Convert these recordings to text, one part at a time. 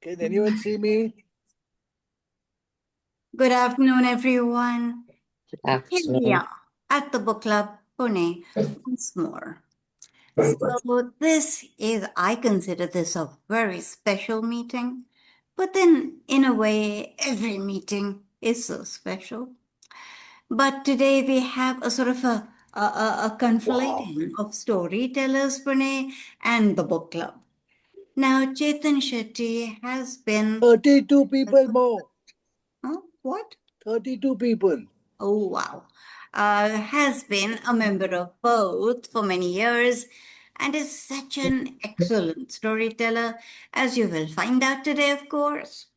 Can anyone see me? Good afternoon, everyone. Here we Afternoon. are at the book club, Pune, once more. So, I consider this a very special meeting. But then, in a way, every meeting is so special. But today we have a sort of a Wow. conflating of storytellers, Pune, and the book club. Now, Chetan Shetty has been. 32 people more. Huh? What? 32 people. Oh, wow. Has been a member of both for many years and is such an excellent storyteller, as you will find out today, of course.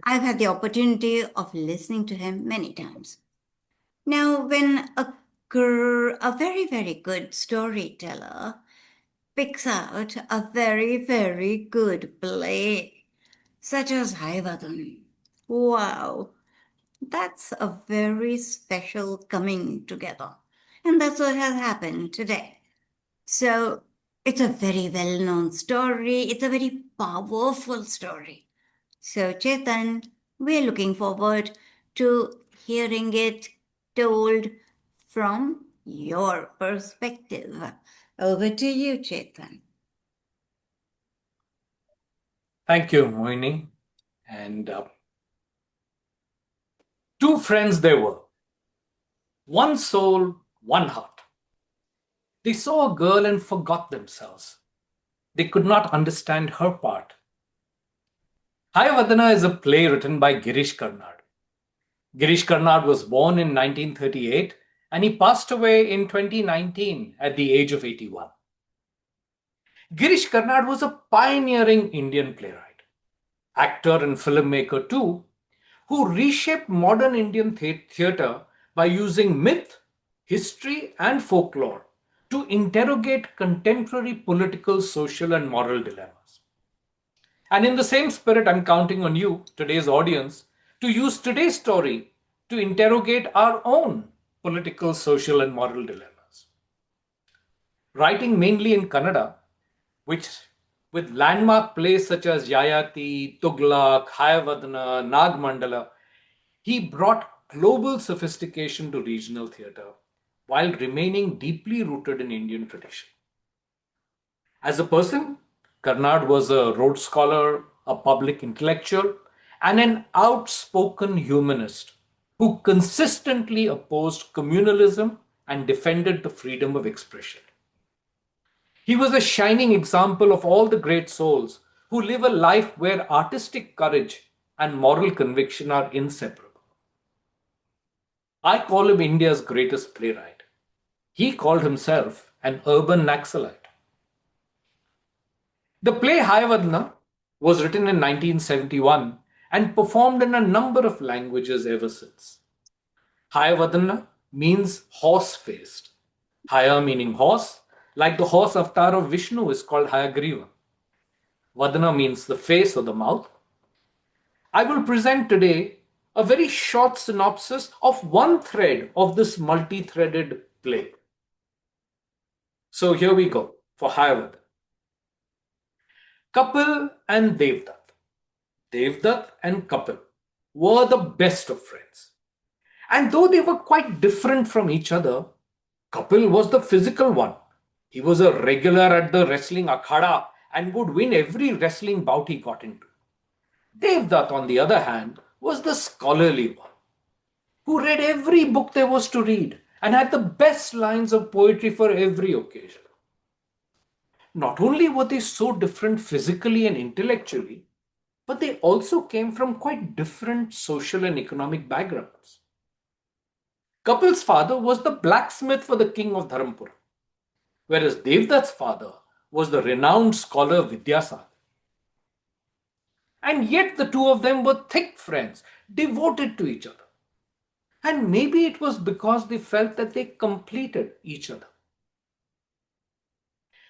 I've had the opportunity of listening to him many times. Now, when a very, very good storyteller picks out a very, very good play, such as Hayavadhna, wow, that's a very special coming together. And that's what has happened today. So it's a very well known story. It's a very powerful story. So, Chetan, we're looking forward to hearing it told from your perspective. Over to you, Chetan. Thank you, Moini. And two friends they were, one soul, one heart. They saw a girl and forgot themselves. They could not understand her part. Hayavadana is a play written by Girish Karnard. Girish Karnard was born in 1938 and he passed away in 2019 at the age of 81. Girish Karnad was a pioneering Indian playwright, actor and filmmaker too, who reshaped modern Indian theatre by using myth, history, and folklore to interrogate contemporary political, social, and moral dilemmas. And in the same spirit, I'm counting on you, today's audience, to use today's story to interrogate our own political, social, and moral dilemmas. Writing mainly in Kannada, which with landmark plays such as Yayati, Tughlaq, Hayavadhna, Nagmandala, he brought global sophistication to regional theatre while remaining deeply rooted in Indian tradition. As a person, Karnad was a Rhodes Scholar, a public intellectual, and an outspoken humanist who consistently opposed communalism and defended the freedom of expression. He was a shining example of all the great souls who live a life where artistic courage and moral conviction are inseparable. I call him India's greatest playwright. He called himself an urban Naxalite. The play Hayavadhna was written in 1971 and performed in a number of languages ever since. Hayavadhna means horse faced. Haya meaning horse, like the horse avatar of Vishnu is called Hayagriva. Vadana means the face or the mouth. I will present today a very short synopsis of one thread of this multi threaded play. So here we go for Hayavadana. Kapil and Devdat. Devdat and Kapil were the best of friends. And though they were quite different from each other, Kapil was the physical one. He was a regular at the wrestling akhada and would win every wrestling bout he got into. Devdat, on the other hand, was the scholarly one, who read every book there was to read and had the best lines of poetry for every occasion. Not only were they so different physically and intellectually, but they also came from quite different social and economic backgrounds. Kapil's father was the blacksmith for the king of Dharampura, whereas Devdat's father was the renowned scholar Vidyasagar. And yet the two of them were thick friends, devoted to each other. And maybe it was because they felt that they completed each other.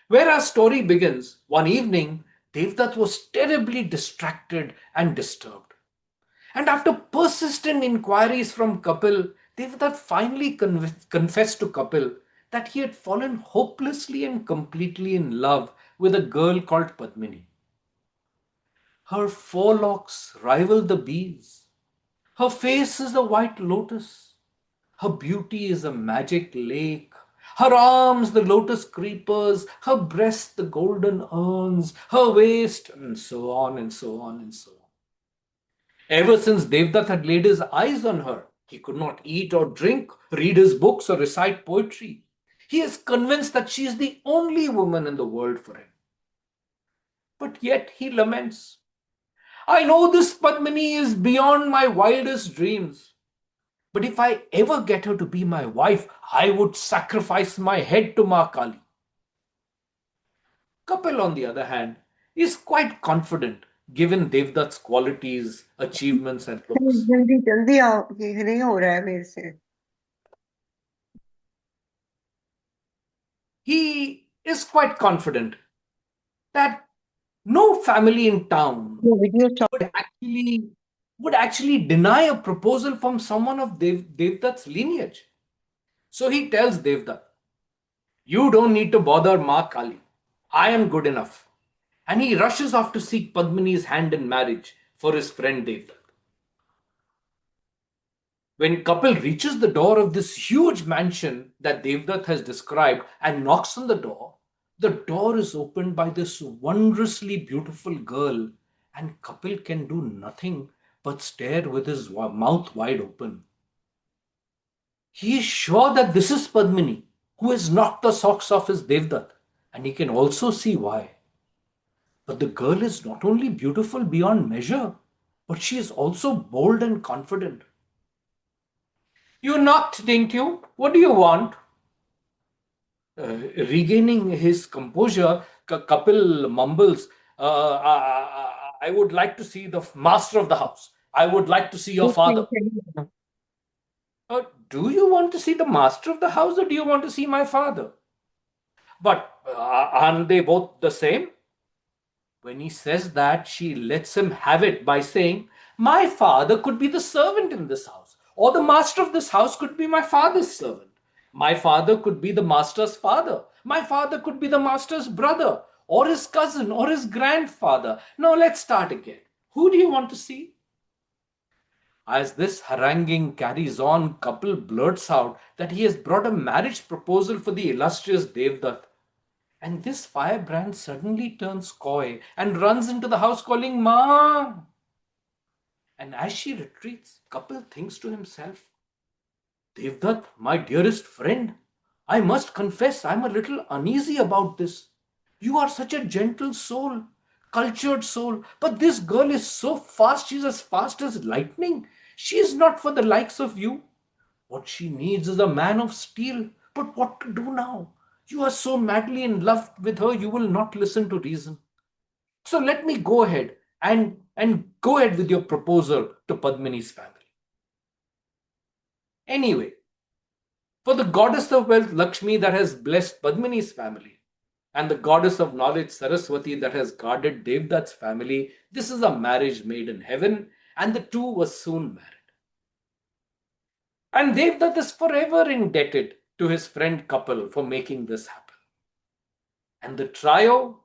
Where our story begins, one evening, Devdat was terribly distracted and disturbed. And after persistent inquiries from Kapil, Devdat finally confessed to Kapil that he had fallen hopelessly and completely in love with a girl called Padmini. Her forelocks rival the bees. Her face is a white lotus. Her beauty is a magic lake. Her arms, the lotus creepers. Her breast, the golden urns. Her waist, and so on and so on and so on. Ever since Devdat had laid his eyes on her, he could not eat or drink, read his books, or recite poetry. He is convinced that she is the only woman in the world for him. But yet he laments, I know this Padmini is beyond my wildest dreams. But if I ever get her to be my wife, I would sacrifice my head to Ma Kali. Kapil, on the other hand, is quite confident given Devdat's qualities, achievements, and looks. जल्दी जल्दी आओ, ये नहीं हो रहा है मेरे से। He is quite confident that no family in town वो video stop. would actually would actually deny a proposal from someone of Devdat's lineage. So he tells Devdat, you don't need to bother Ma Kali. I am good enough. And he rushes off to seek Padmini's hand in marriage for his friend Devdat. When Kapil reaches the door of this huge mansion that Devdat has described and knocks on the door is opened by this wondrously beautiful girl, and Kapil can do nothing but stare with his mouth wide open. He is sure that this is Padmini, who has knocked the socks off his Devdat, and he can also see why. But the girl is not only beautiful beyond measure, but she is also bold and confident. You knocked, didn't you? What do you want? Regaining his composure, Kapil mumbles, I would like to see the master of the house. I would like to see your father. Do you want to see the master of the house or do you want to see my father? But aren't they both the same? When he says that, she lets him have it by saying, my father could be the servant in this house, or the master of this house could be my father's servant. My father could be the master's father. My father could be the master's brother, or his cousin, or his grandfather. Now let's start again. Who do you want to see? As this haranguing carries on, Kapil blurts out that he has brought a marriage proposal for the illustrious Devdat. And this firebrand suddenly turns coy and runs into the house calling Ma. And as she retreats, Kapil thinks to himself, Devdat, my dearest friend, I must confess I'm a little uneasy about this. You are such a gentle soul, cultured soul, but this girl is so fast, she's as fast as lightning. She is not for the likes of you. What she needs is a man of steel. But what to do now? You are so madly in love with her, you will not listen to reason. So let me go ahead and go ahead with your proposal to Padmini's family. Anyway, for the goddess of wealth, Lakshmi, that has blessed Padmini's family, and the goddess of knowledge, Saraswati, that has guarded Devdat's family, this is a marriage made in heaven, and the two were soon married. And Devdat is forever indebted to his friend Kapil for making this happen. And the trio,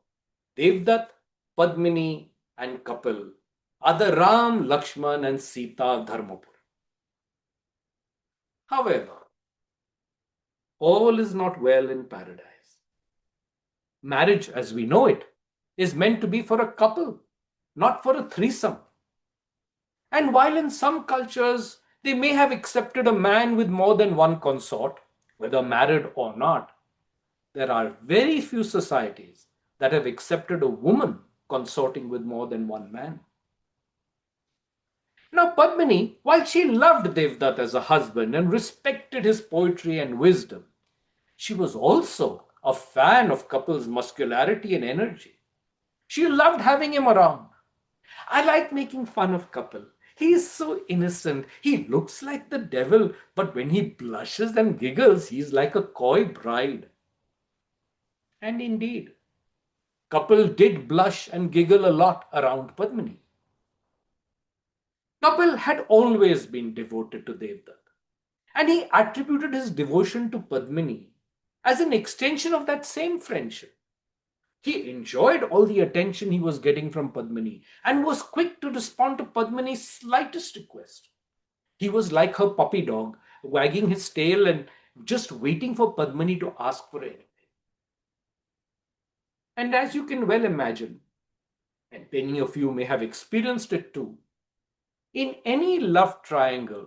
Devdat, Padmini, and Kapil, are the Ram, Lakshman, and Sita Dharmapur. However, all is not well in paradise. Marriage, as we know it, is meant to be for a couple, not for a threesome. And while in some cultures they may have accepted a man with more than one consort, whether married or not, there are very few societies that have accepted a woman consorting with more than one man. Now, Padmini, while she loved Devdat as a husband and respected his poetry and wisdom, she was also a fan of Kapil's muscularity and energy. She loved having him around. I like making fun of Kapil. He is so innocent. He looks like the devil, but when he blushes and giggles, he is like a coy bride. And indeed, Kapil did blush and giggle a lot around Padmini. Kapil had always been devoted to Devdat, and he attributed his devotion to Padmini as an extension of that same friendship. He enjoyed all the attention he was getting from Padmini and was quick to respond to Padmini's slightest request. He was like her puppy dog, wagging his tail and just waiting for Padmini to ask for anything. And as you can well imagine, and many of you may have experienced it too, in any love triangle,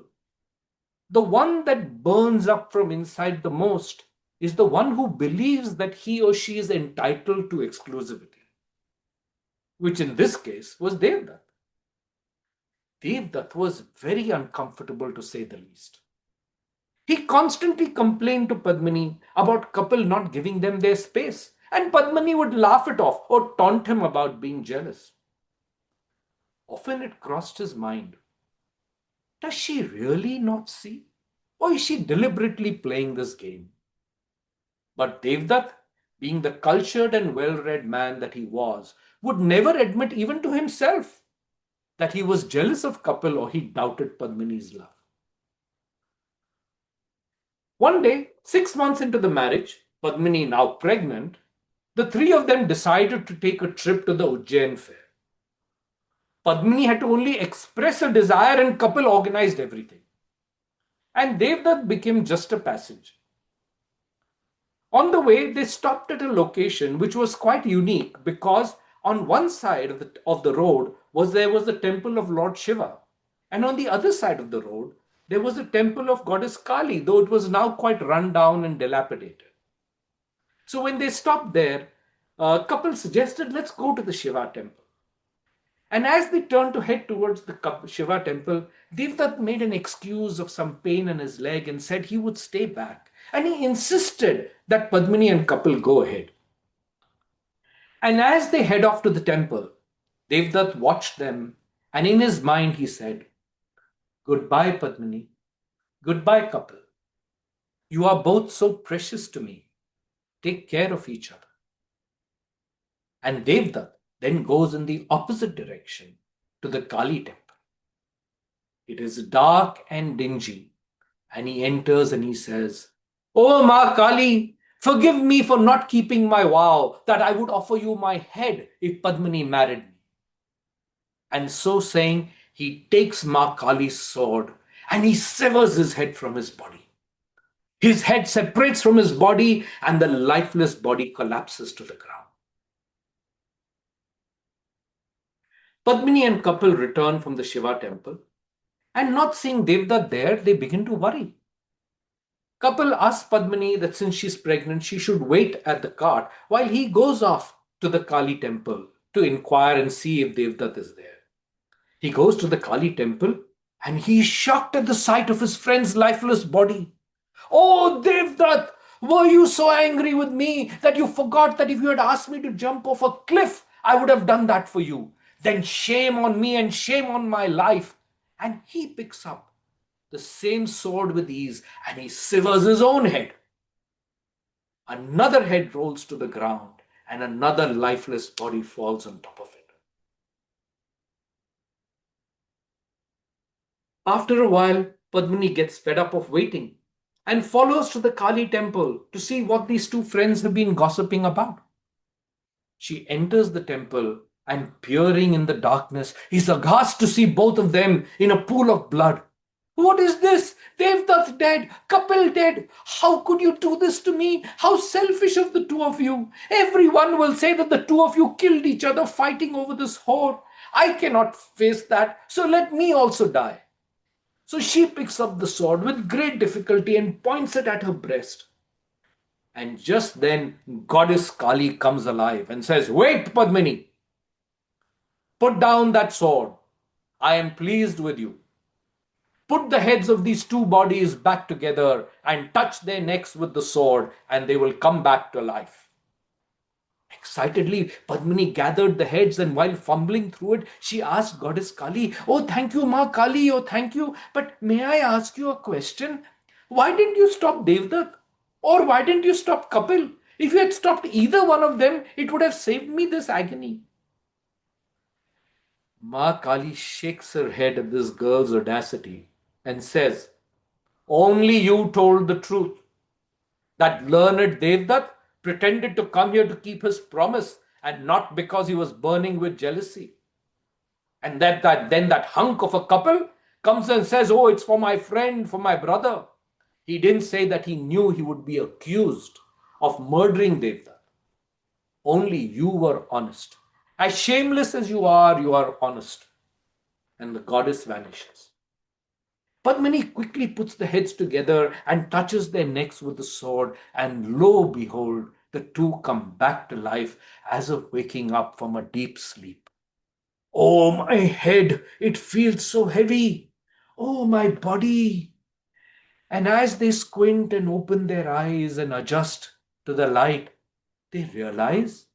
the one that burns up from inside the most is the one who believes that he or she is entitled to exclusivity, which in this case was Devdat. Devdat was very uncomfortable to say the least. He constantly complained to Padmini about Kapil not giving them their space, and Padmini would laugh it off or taunt him about being jealous. Often it crossed his mind, does she really not see? Or is she deliberately playing this game? But Devdat, being the cultured and well-read man that he was, would never admit even to himself that he was jealous of Kapil or he doubted Padmini's love. One day, 6 months into the marriage, Padmini now pregnant, the three of them decided to take a trip to the Ujjain fair. Padmini had to only express a desire and Kapil organized everything. And Devdat became just a passenger. On the way, they stopped at a location which was quite unique because on one side of the road there was the temple of Lord Shiva, and on the other side of the road there was a temple of goddess Kali, though it was now quite run down and dilapidated. So when they stopped there, a couple suggested, let's go to the Shiva temple. And as they turned to head towards the Shiva temple, Devdat made an excuse of some pain in his leg and said he would stay back. And he insisted that Padmini and Kapil go ahead. And as they head off to the temple, Devdat watched them, and in his mind he said, goodbye, Padmini. Goodbye, Kapil. You are both so precious to me. Take care of each other. And Devdat then goes in the opposite direction to the Kali temple. It is dark and dingy, and he enters and he says, "Oh Ma Kali, forgive me for not keeping my vow that I would offer you my head if Padmini married me." And so saying, he takes Ma Kali's sword and he severs his head from his body. His head separates from his body and the lifeless body collapses to the ground. Padmini and Kapil return from the Shiva temple, and not seeing Devdat there, they begin to worry. Kapil asks Padmini that since she's pregnant, she should wait at the cart while he goes off to the Kali temple to inquire and see if Devdat is there. He goes to the Kali temple and he is shocked at the sight of his friend's lifeless body. "Oh, Devdat, were you so angry with me that you forgot that if you had asked me to jump off a cliff, I would have done that for you? Then shame on me and shame on my life." And he picks up the same sword with ease and he severs his own head. Another head rolls to the ground and another lifeless body falls on top of it. After a while, Padmini gets fed up of waiting and follows to the Kali temple to see what these two friends have been gossiping about. She enters the temple and, peering in the darkness, is aghast to see both of them in a pool of blood. "What is this? Devdat dead, Kapil dead. How could you do this to me? How selfish of the two of you. Everyone will say that the two of you killed each other fighting over this whore. I cannot face that, so let me also die." So she picks up the sword with great difficulty and points it at her breast. And just then, goddess Kali comes alive and says, "Wait, Padmini. Put down that sword. I am pleased with you. Put the heads of these two bodies back together and touch their necks with the sword, and they will come back to life." Excitedly, Padmini gathered the heads, and while fumbling through it, she asked goddess Kali, "Oh, thank you, Ma Kali, oh, thank you. But may I ask you a question? Why didn't you stop Devdat? Or why didn't you stop Kapil? If you had stopped either one of them, it would have saved me this agony." Ma Kali shakes her head at this girl's audacity and says, "Only you told the truth. That learned Devdat pretended to come here to keep his promise and not because he was burning with jealousy. And then that hunk of a couple comes and says, "Oh, it's for my friend, for my brother." He didn't say that he knew he would be accused of murdering Devdat. Only you were honest. As shameless as you are honest. And the goddess vanishes. Padmini quickly puts the heads together and touches their necks with the sword, and lo behold, the two come back to life as if waking up from a deep sleep. "Oh, my head, it feels so heavy. Oh, my body." And as they squint and open their eyes and adjust to the light, they realize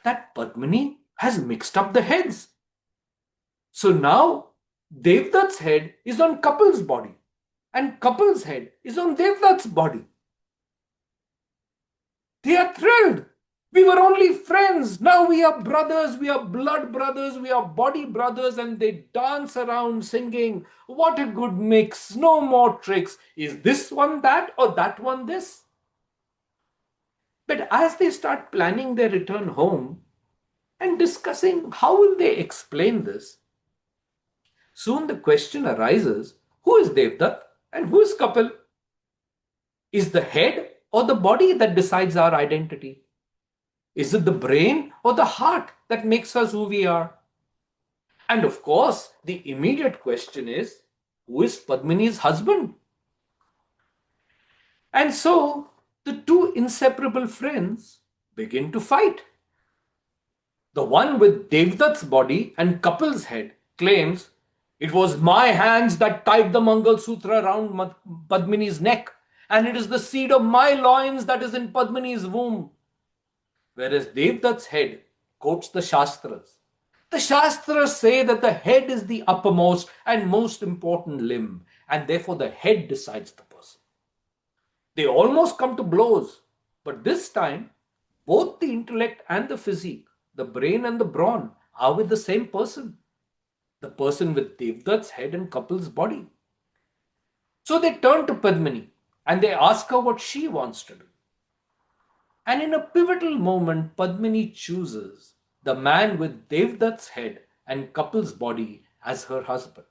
that Padmini has mixed up the heads. So now Devdat's head is on Kapil's body, and Kapil's head is on Devdat's body. They are thrilled. We were only friends. Now we are brothers. We are blood brothers. We are body brothers. And they dance around singing, "What a good mix. No more tricks. Is this one that or that one this?" But as they start planning their return home and discussing how will they explain this, soon the question arises, who is Devdat and who is Kapil? Is the head or the body that decides our identity? Is it the brain or the heart that makes us who we are? And of course, the immediate question is, who is Padmini's husband? And so the two inseparable friends begin to fight. The one with Devdat's body and Kapil's head claims, "It was my hands that tied the Mangal Sutra around Padmini's neck, and it is the seed of my loins that is in Padmini's womb." Whereas Devdat's head quotes the Shastras. The Shastras say that the head is the uppermost and most important limb, and therefore the head decides the person. They almost come to blows, but this time, both the intellect and the physique, the brain and the brawn, are with the same person. The person with Devdat's head and Kapil's body. So they turn to Padmini and they ask her what she wants to do. And in a pivotal moment, Padmini chooses the man with Devdat's head and Kapil's body as her husband.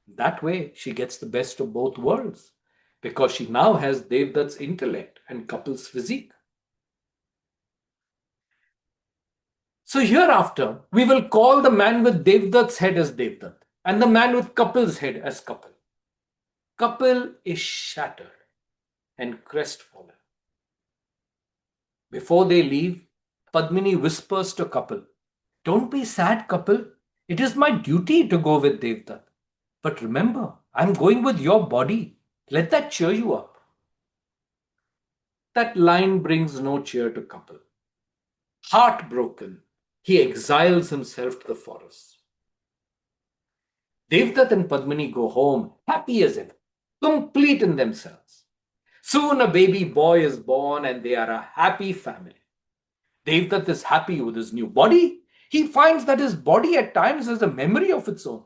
That way, she gets the best of both worlds because she now has Devdat's intellect and Kapil's physique. So hereafter, we will call the man with Devdat's head as Devdat and the man with Kapil's head as Kapil. Kapil is shattered and crestfallen. Before they leave, Padmini whispers to Kapil, "Don't be sad, Kapil. It is my duty to go with Devdat. But remember, I'm going with your body. Let that cheer you up." That line brings no cheer to Kapil. Heartbroken, he exiles himself to the forest. Devdat and Padmini go home happy as ever, complete in themselves. Soon a baby boy is born and they are a happy family. Devdat is happy with his new body. He finds that his body at times has a memory of its own.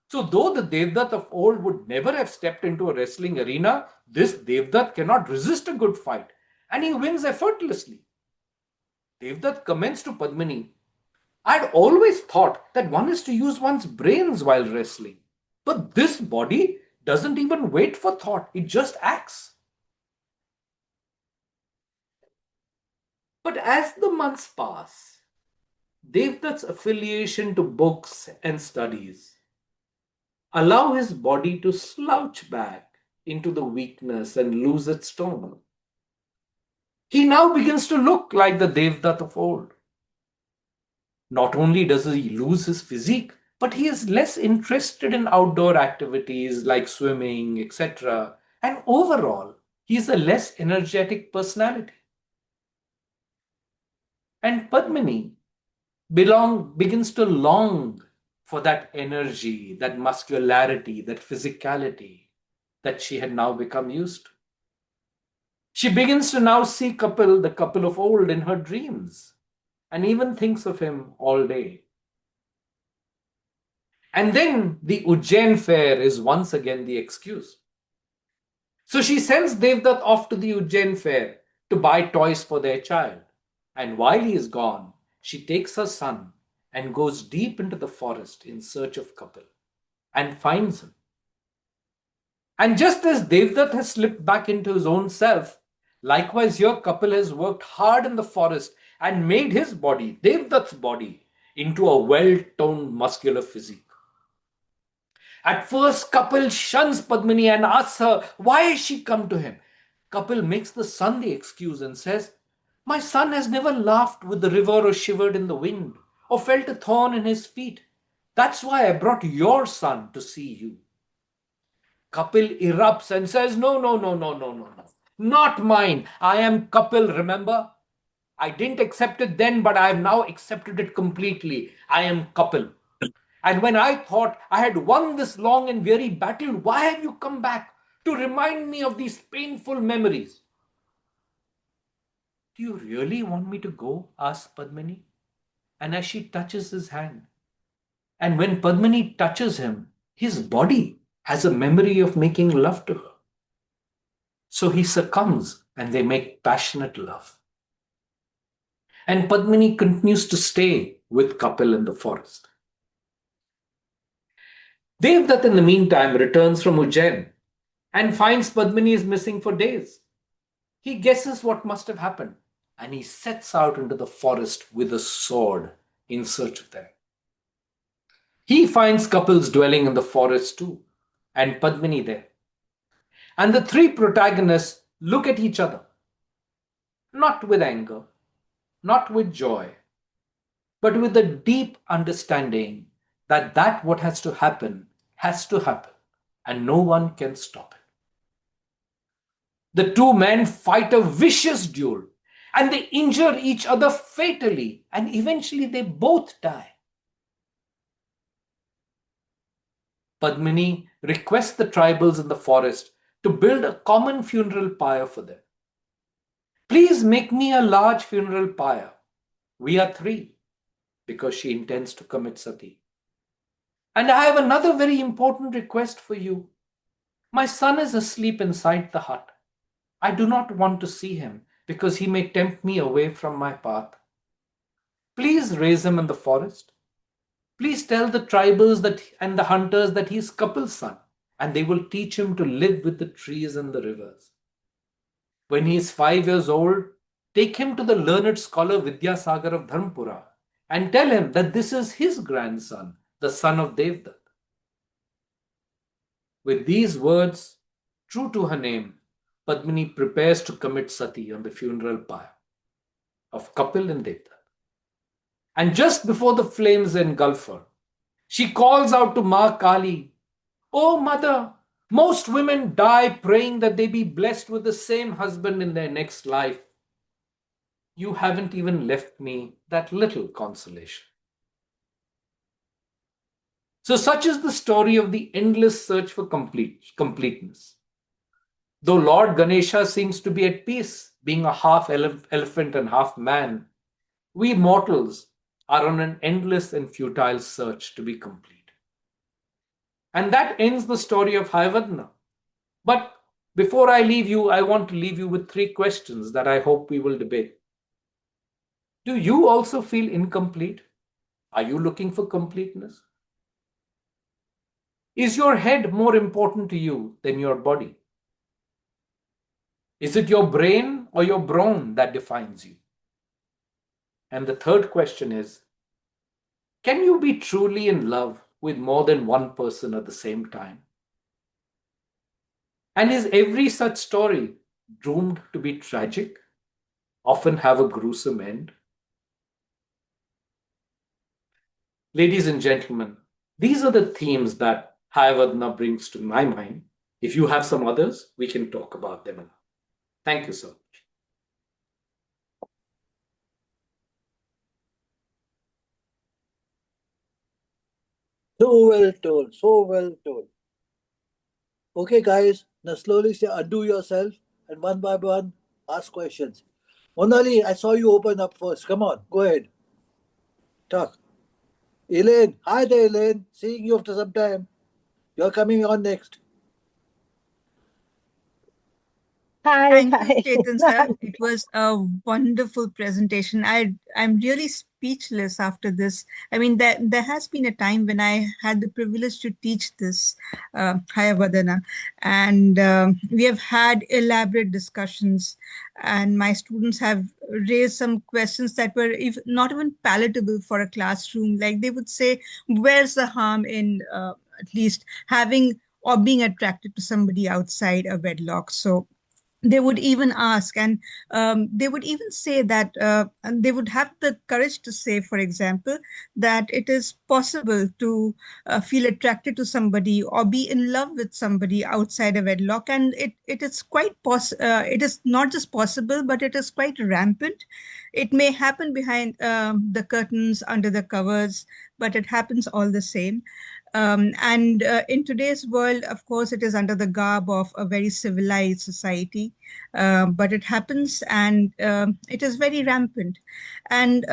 So though the Devdat of old would never have stepped into a wrestling arena, this Devdat cannot resist a good fight and he wins effortlessly. Devdat comments to Padmini, "I'd always thought that one is to use one's brains while wrestling. But this body doesn't even wait for thought, it just acts." But as the months pass, Devdat's affiliation to books and studies allow his body to slouch back into the weakness and lose its tone. He now begins to look like the Devdat of old. Not only does he lose his physique, but he is less interested in outdoor activities like swimming, etc. And overall, he is a less energetic personality. And Padmini begins to long for that energy, that muscularity, that physicality that she had now become used to. She begins to now see Kapil, the Kapil of old, in her dreams, and even thinks of him all day. And then the Ujjain fair is once again the excuse. So she sends Devdat off to the Ujjain fair to buy toys for their child. And while he is gone, she takes her son and goes deep into the forest in search of Kapil and finds him. And just as Devdat has slipped back into his own self, likewise here Kapil has worked hard in the forest and made his body, Devdat's body, into a well-toned muscular physique. At first, Kapil shuns Padmini and asks her why she come to him. Kapil makes the son the excuse and says, "My son has never laughed with the river or shivered in the wind or felt a thorn in his feet. That's why I brought your son to see you." Kapil erupts and says, "No, no, no, no, no, no, no. Not mine. I am Kapil, remember? I didn't accept it then, but I have now accepted it completely. I am Kapil. And when I thought I had won this long and weary battle, why have you come back to remind me of these painful memories?" "Do you really want me to go?" asks Padmini. And as she touches his hand, and when Padmini touches him, his body has a memory of making love to her. So he succumbs and they make passionate love. And Padmini continues to stay with Kapil in the forest. Devdat, in the meantime, returns from Ujjain and finds Padmini is missing for days. He guesses what must have happened and he sets out into the forest with a sword in search of them. He finds Kapil's dwelling in the forest too, and Padmini there. And the three protagonists look at each other, not with anger, not with joy, but with a deep understanding that what has to happen, and no one can stop it. The two men fight a vicious duel, and they injure each other fatally, and eventually they both die. Padmini requests the tribals in the forest to build a common funeral pyre for them. "Please make me a large funeral pyre. We are three," because she intends to commit sati. "And I have another very important request for you. My son is asleep inside the hut. I do not want to see him because he may tempt me away from my path. Please raise him in the forest. Please tell the tribals and the hunters that he is Kapil's son, and they will teach him to live with the trees and the rivers. When he is 5 years old, take him to the learned scholar Vidyasagar of Dharmpura and tell him that this is his grandson, the son of Devdat." With these words, true to her name, Padmini prepares to commit sati on the funeral pyre of Kapil and Devdat. And just before the flames engulf her, she calls out to Ma Kali, "Oh mother, most women die praying that they be blessed with the same husband in their next life. You haven't even left me that little consolation." So such is the story of the endless search for completeness. Though Lord Ganesha seems to be at peace, being a half elephant and half man, we mortals are on an endless and futile search to be complete. And that ends the story of Hayavadhna. But before I leave you, I want to leave you with three questions that I hope we will debate. Do you also feel incomplete? Are you looking for completeness? Is your head more important to you than your body? Is it your brain or your brawn that defines you? And the third question is, can you be truly in love with more than one person at the same time? And is every such story doomed to be tragic, often have a gruesome end? Ladies and gentlemen, these are the themes that Hayavadhna brings to my mind. If you have some others, we can talk about them now. Thank you so much. So well told. So well told. Okay, guys, now slowly say undo yourself and one by one ask questions. Monali, I saw you open up first. Come on, go ahead. Talk. Elaine. Hi there, Elaine. Seeing you after some time. You're coming on next. Hi, Thank you, hi. Chetan sir. It was a wonderful presentation. I'm really speechless after this. I mean, there has been a time when I had the privilege to teach this Hayavadana, and we have had elaborate discussions, and my students have raised some questions that were not even palatable for a classroom. Like they would say, "Where's the harm in at least having or being attracted to somebody outside a wedlock?" So they would even ask, and they would even say that and they would have the courage to say, for example, that it is possible to feel attracted to somebody or be in love with somebody outside a wedlock, and it is it is not just possible, but it is quite rampant. It may happen behind the curtains, under the covers, but it happens all the same. And in today's world, of course, it is under the garb of a very civilized society, but it happens, and it is very rampant. And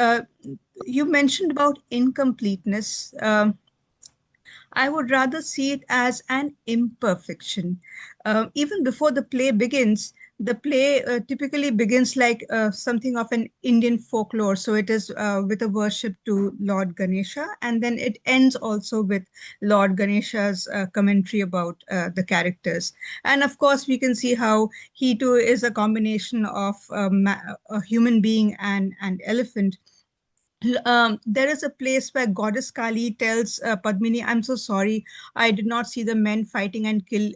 you mentioned about incompleteness. I would rather see it as an imperfection. Even before the play begins, the play typically begins like something of an Indian folklore. So it is with a worship to Lord Ganesha, and then it ends also with Lord Ganesha's commentary about the characters. And of course, we can see how he too is a combination of a human being and an elephant. There is a place where goddess Kali tells Padmini, "I'm so sorry, I did not see the men fighting and kill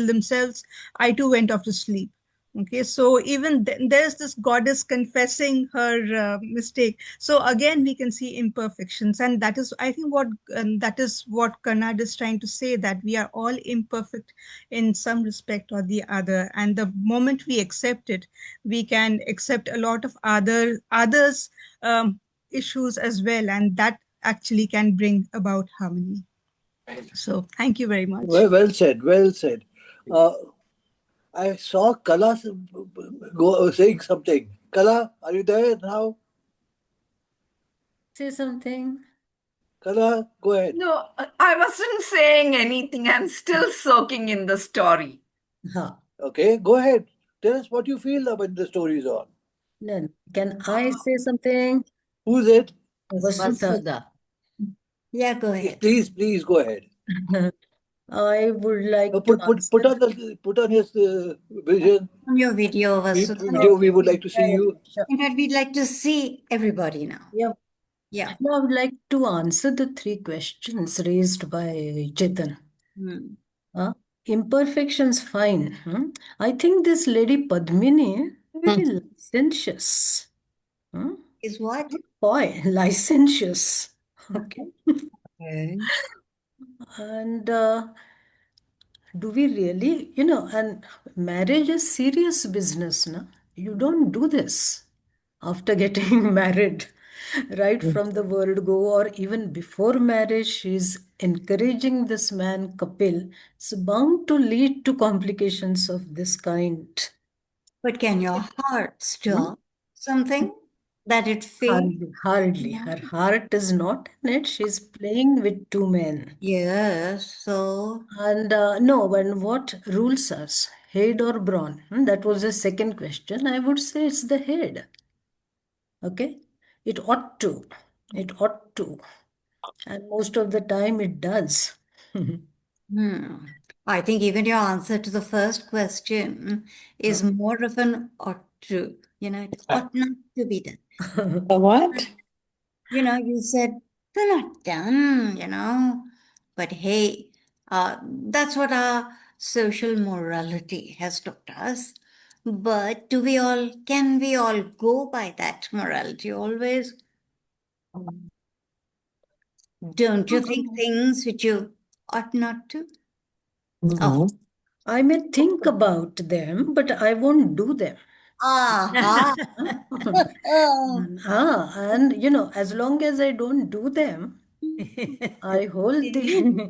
themselves. I too went off to sleep." Okay, so even there's this goddess confessing her mistake. So again, we can see imperfections, and that is, I think, that is what Karnad is trying to say, that we are all imperfect in some respect or the other, and the moment we accept it, we can accept a lot of others um, issues as well, and that actually can bring about harmony. So thank you very much. Well said. Well said. Uh, I saw Kala go saying something. Kala, are you there now? Say something. Kala, go ahead. No, I wasn't saying anything. I'm still soaking in the story. Huh. Okay, go ahead. Tell us what you feel about the stories on. No, can I say something? Who's it? Vasudha. Yeah, go ahead. Please go ahead. I would like to Put answer. on the put on his vision. On your video, Vasudha. We would like to see Yeah, you. sure. In fact, we'd like to see everybody now. Yeah. Yeah. I would like to answer the three questions raised by Chetan. Hmm. Imperfections, fine. I think this lady Padmini, very licentious. Is what? Boy, licentious. Okay. Okay. And do we really, and marriage is serious business, no? You don't do this after getting married, right from the word go, or even before marriage. She's encouraging this man, Kapil. It's bound to lead to complications of this kind. But can your heart Hmm? stop something that it feels? Hardly, hardly. Her heart is not in it. She's playing with two men. Yes, so And no, and what rules us, head or brawn? That was the second question. I would say it's the head. Okay? It ought to. It ought to. And most of the time it does. I think even your answer to the first question is more of an ought to, it ought not to be done. A what? You said they're not done, but hey, that's what our social morality has taught us. But can we all go by that morality always? Don't you think things which you ought not to? Oh, I may think about them, but I won't do them. aha. Oh. And as long as I don't do them, I hold the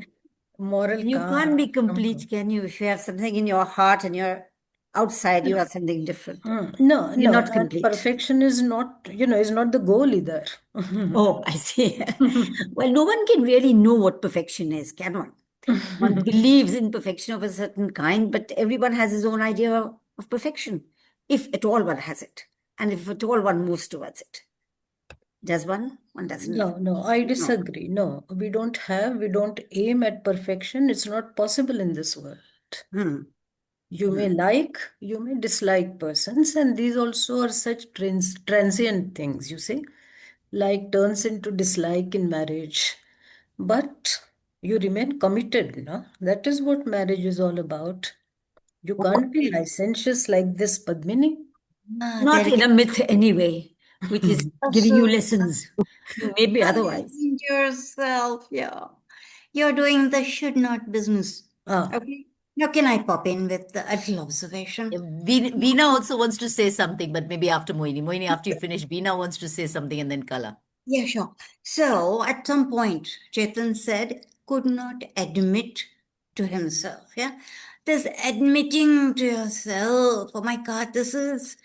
moral You can't be compass. complete, can you? If you have something in your heart and you're outside, you have something different. No, You're no, not and complete. perfection is not, is not the goal either. Oh, I see. Well, no one can really know what perfection is, can one? One believes in perfection of a certain kind, but everyone has his own idea of perfection, if at all one has it, and if at all one moves towards it. Does one? One doesn't know. No, I No. disagree. No, we don't aim at perfection. It's not possible in this world. Hmm. You may like, you may dislike persons, and these also are such transient things, you see. Like turns into dislike in marriage. But you remain committed, no? That is what marriage is all about. You can't be Okay. licentious like this, Padmini. Not in a myth anyway, which is giving you lessons. Maybe otherwise. Find yourself, yeah. You're doing the should not business. Ah, Okay. Now, can I pop in with a little observation? Veena also wants to say something, but maybe after Moini. Moini, after you finish, Veena wants to say something and then Kala. Yeah, sure. So, at some point, Chetan said, could not admit to himself. Yeah. This admitting to yourself, oh my God, this is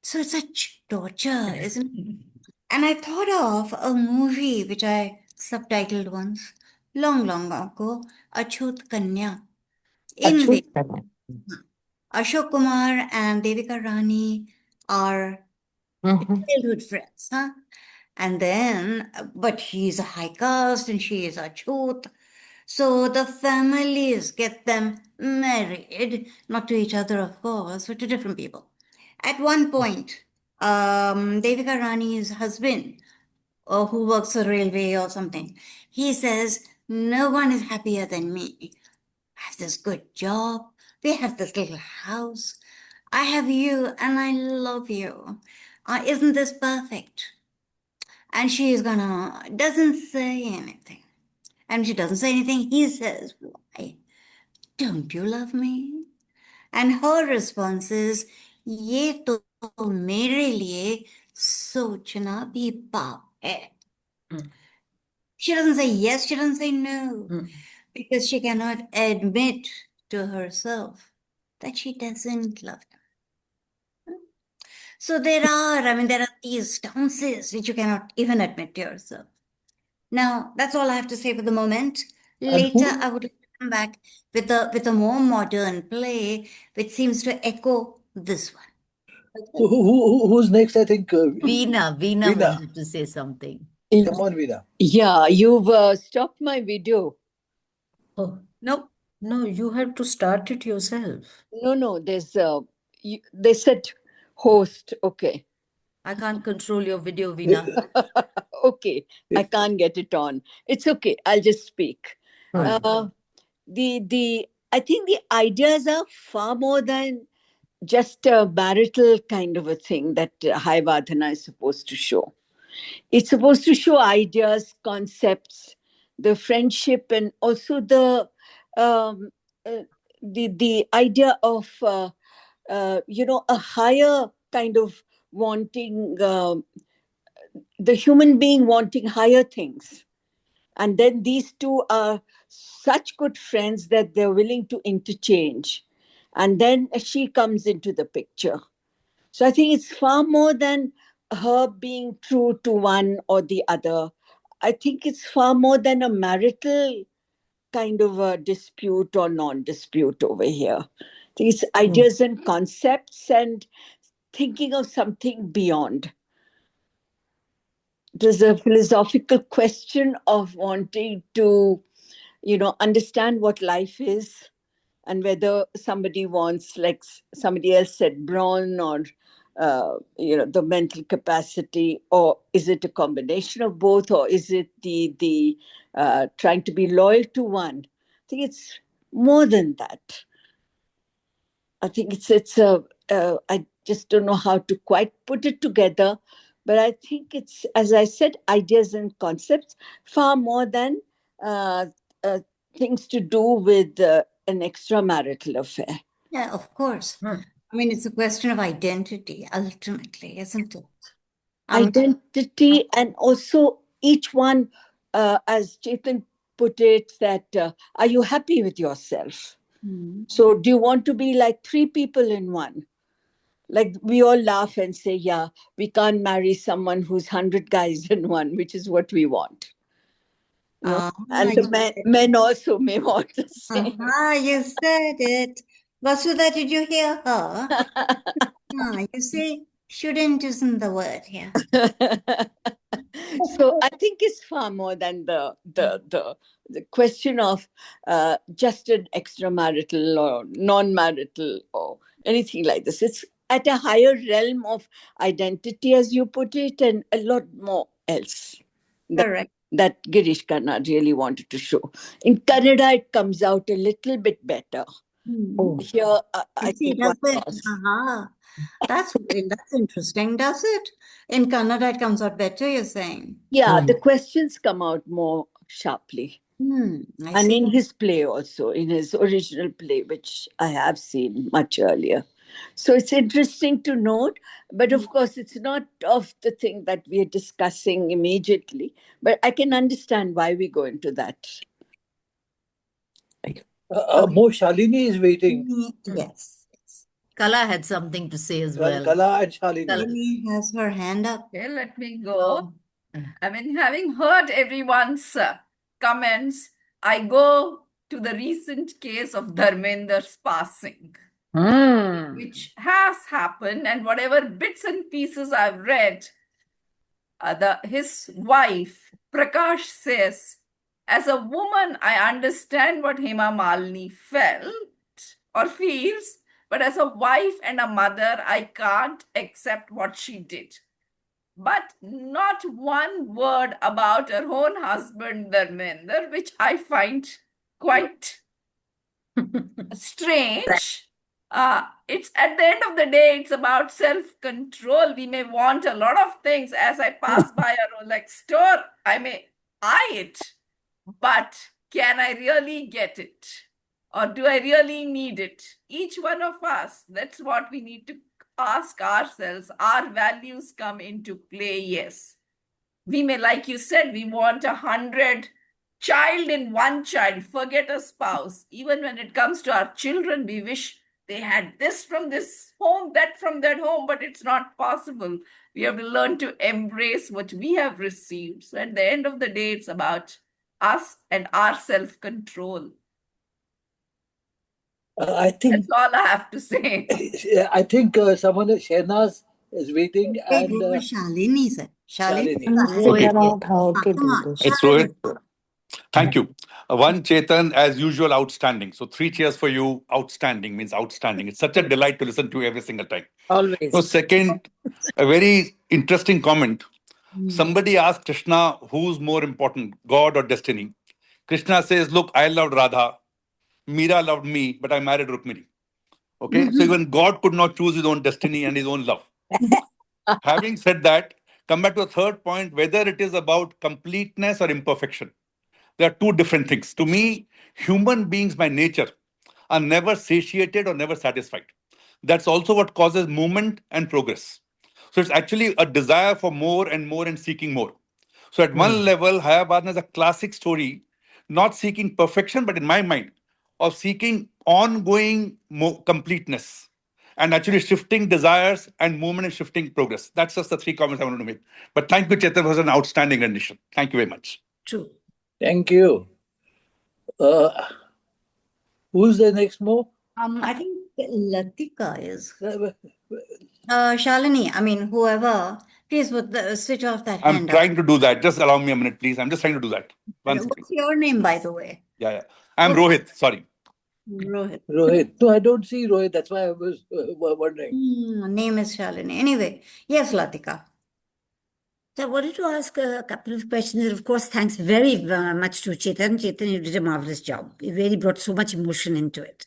so such torture, isn't it? And I thought of a movie which I subtitled once, long, long ago, Achut Kanya. In which Ashok Kumar and Devika Rani are childhood friends, huh? And then, but he's a high caste and she is a chhoot. So the families get them married, not to each other, of course, but to different people. At one point, Devika Rani's husband, who works for railway or something, he says, no one is happier than me. I have this good job. We have this little house. I have you and I love you. Isn't this perfect? And she's doesn't say anything. And she doesn't say anything. He says, why? Don't you love me? And her response is, ये तो मेरे लिए सोचना भी पाप है. She doesn't say yes, she doesn't say no, because she cannot admit to herself that she doesn't love him. So there are these stances which you cannot even admit to yourself. Now, that's all I have to say for the moment. Later, I would like to come back with a more modern play which seems to echo this one. Who's next? I think Veena Veena. wanted to say something. Come on, Veena. Yeah, you've stopped my video. oh, Nope. no, you had to start it yourself. No, there's they said host. Okay. I can't control your video, Veena. Okay, I can't get it on. It's okay. I'll just speak. Hmm. The I think the ideas are far more than just a marital kind of a thing that Hayavadhana is supposed to show. It's supposed to show ideas, concepts, the friendship, and also um, uh, the idea of a higher kind of wanting the human being wanting higher things. And then these two are such good friends that they're willing to interchange. And then she comes into the picture. So I think it's far more than her being true to one or the other. I think it's far more than a marital kind of a dispute or non-dispute over here. I think it's ideas and concepts and thinking of something beyond. There's a philosophical question of wanting to, understand what life is and whether somebody wants, like somebody else said, brawn or, the mental capacity, or is it a combination of both, or is it the trying to be loyal to one? I think it's more than that. I think I just don't know how to quite put it together, but I think it's, as I said, ideas and concepts far more than uh, uh, things to do with an extramarital affair. Yeah, of course. It's a question of identity, ultimately, isn't it? Identity, and also each one, as Chetan put it, that are you happy with yourself? So do you want to be like three people in one? Like we all laugh and say, yeah, we can't marry someone who's 100 guys in one, which is what we want. Ah, And you the men, said men also may want the same. you said it. Vasudha, did you hear her? You say shouldn't isn't the word here. So I think it's far more than the question of just an extramarital or non-marital or anything like this. It's at a higher realm of identity, as you put it, and a lot more else Correct. that Girish Karnard really wanted to show. In Kannada, it comes out a little bit better. Here, I See, think one does it? lost. That's interesting, does it? In Kannada, it comes out better, you're saying. Yeah, the questions come out more sharply. I And see. in his play also, in his original play, which I have seen much earlier. So it's interesting to note, but of course, it's not of the thing that we are discussing immediately. But I can understand why we go into that. Mo Shalini is waiting. Yes. Kala had something to say as well. Kala and Shalini. Shalini has her hand up. Okay, let me go. I mean, having heard everyone's comments, I go to the recent case of Dharmender's passing, which has happened, and whatever bits and pieces I've read, his wife, Prakash, says, as a woman, I understand what Hema Malini felt or feels, but as a wife and a mother, I can't accept what she did. But not one word about her own husband, Dharmender, which I find quite strange. It's at the end of the day, it's about self-control. We may want a lot of things. As I pass by a Rolex store, I may eye it, but can I really get it? Or do I really need it? Each one of us, that's what we need to ask ourselves. Our values come into play, yes. We may, like you said, we want 100 child in one child, forget a spouse. Even when it comes to our children, we wish they had this from this home, that from that home, but it's not possible. We have to learn to embrace what we have received. So at the end of the day, it's about us and our self-control. I think that's all I have to say. I think someone, Shehnaz, is waiting, Wait, and what was Shalini said? Shalini. I'm figuring out how to Come do on, this. It's Shalini. Rohit. Thank you. One, Chetan, as usual, outstanding. So 3 cheers for you. Outstanding means outstanding. It's such a delight to listen to you every single time. Always. So second, a very interesting comment. Somebody asked Krishna, who's more important, God or destiny? Krishna says, look, I loved Radha. Meera loved me, but I married Rukmini. Okay, so even God could not choose his own destiny and his own love. Having said that, come back to the third point, whether it is about completeness or imperfection. There are two different things. To me, human beings by nature are never satiated or never satisfied. That's also what causes movement and progress. So it's actually a desire for more and seeking more. So at one level, Hayavadhna is a classic story, not seeking perfection, but in my mind, of seeking ongoing completeness and actually shifting desires and movement and shifting progress. That's just the 3 comments I wanted to make. But thank you, Chetan, for an outstanding rendition. Thank you very much. True. Thank you. Who's the next Mo? I think Latika is. Shalini, I mean, whoever, please switch off that I'm hand up. trying to do that. Just allow me a minute, please. I'm just trying to do that. One second. What's your name, by the way? Yeah. I'm Rohit. Sorry. Rohit. No, I don't see Rohit. That's why I was wondering. Name is Shalini. Anyway, yes, Latika. So I wanted to ask a couple of questions. And of course, thanks very much to Chetan. Chetan, you did a marvelous job. You really brought so much emotion into it.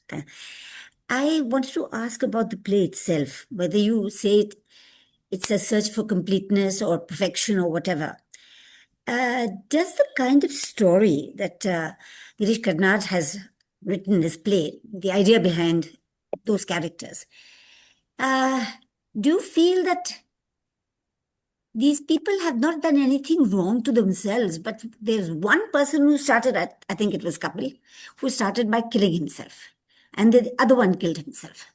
I wanted to ask about the play itself, whether you say it's a search for completeness or perfection or whatever. Does the kind of story that Girish Karnard has written in this play, the idea behind those characters, do you feel that these people have not done anything wrong to themselves, but there's one person who started, I think it was Kapil, who started by killing himself, and the other one killed himself.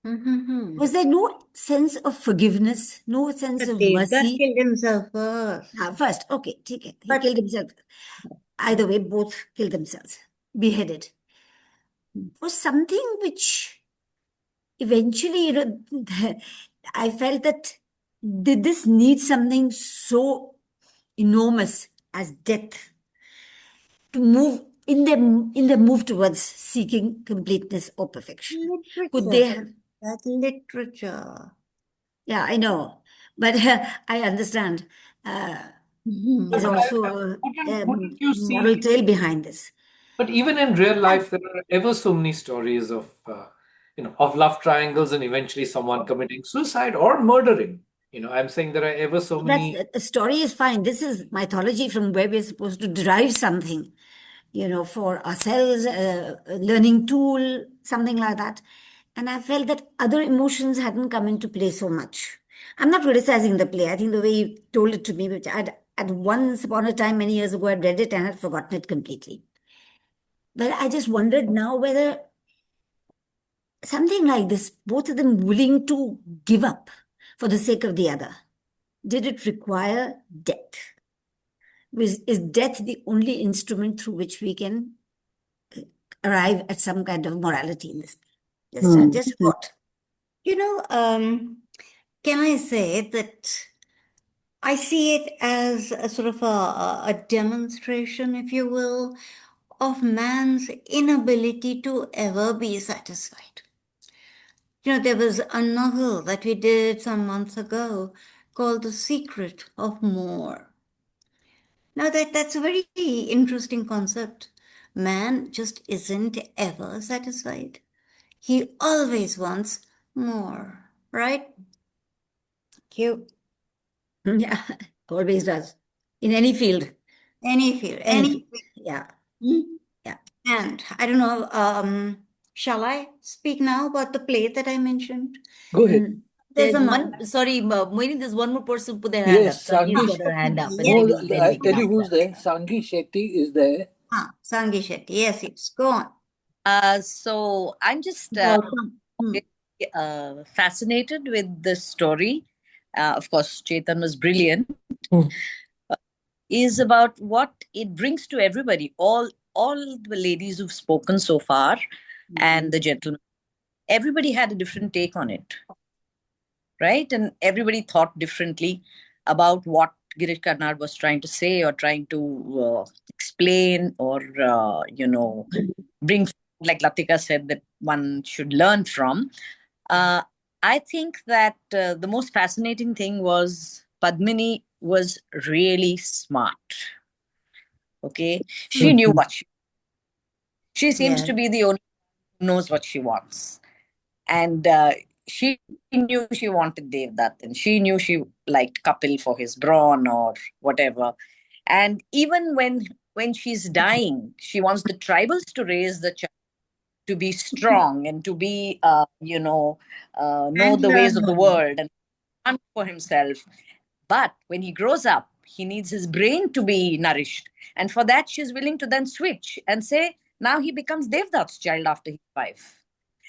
Was there no sense of forgiveness, no sense of Devdat mercy? killed himself first. First, okay, he killed himself. either way, both killed themselves, beheaded, for something which eventually, I felt that did this need something so enormous as death to move in the move towards seeking completeness or perfection? Could they Literature. have? That literature. Yeah, I know, but I understand. But There's Mhm. also a wouldn't you moral see? tale behind this. But even in real life, there are ever so many stories of, of love triangles and eventually someone committing suicide or murdering. I'm saying there are ever so That's many. the story is fine. This is mythology from where we're supposed to derive something, for ourselves, a learning tool, something like that. And I felt that other emotions hadn't come into play so much. I'm not criticizing the play. I think the way you told it to me, which at once upon a time many years ago, I'd read it and had forgotten it completely. But I just wondered now whether something like this, both of them willing to give up for the sake of the other, did it require death? Is death the only instrument through which we can arrive at some kind of morality in this? Just a thought. You know, can I say that I see it as a sort of a demonstration, if you will, of man's inability to ever be satisfied. There was a novel that we did some months ago called The Secret of More. Now that's a very interesting concept. Man just isn't ever satisfied. He always wants more, right? Cute. Yeah, always does. In any field, Any field, any any field. field. Yeah, Hmm? yeah. And I don't know, shall I speak now about the play that I mentioned? Go ahead. There's There's a novel. one, sorry, Moini, there's one more person put their hand up. Yes, Sangi's Sangi. got her hand up, and Yes. No, then I we can tell you answer who's that. there. Sangi Shetty is there. Sangi Shetty. Yes, yes. Go on. So I'm just Welcome. really, fascinated with the story. Of course, Chetan was brilliant. Is about what it brings to everybody. All the ladies who've spoken so far, and the gentlemen. Everybody had a different take on it, right? And everybody thought differently about what Girish Karnard was trying to say or trying to explain or bring, like Latika said, that one should learn from. I think that the most fascinating thing was Padmini was really smart. Okay, she knew what she seems Yeah. to be the only one who knows what she wants, and she knew she wanted Devdat, and she knew she liked Kapil for his brawn or whatever. And even when she's dying, she wants the tribals to raise the child to be strong and to be, know And the ways of the learn. world and hunt for himself. But when he grows up, he needs his brain to be nourished. And for that, she's willing to then switch and say, now he becomes Devdat's child after his wife.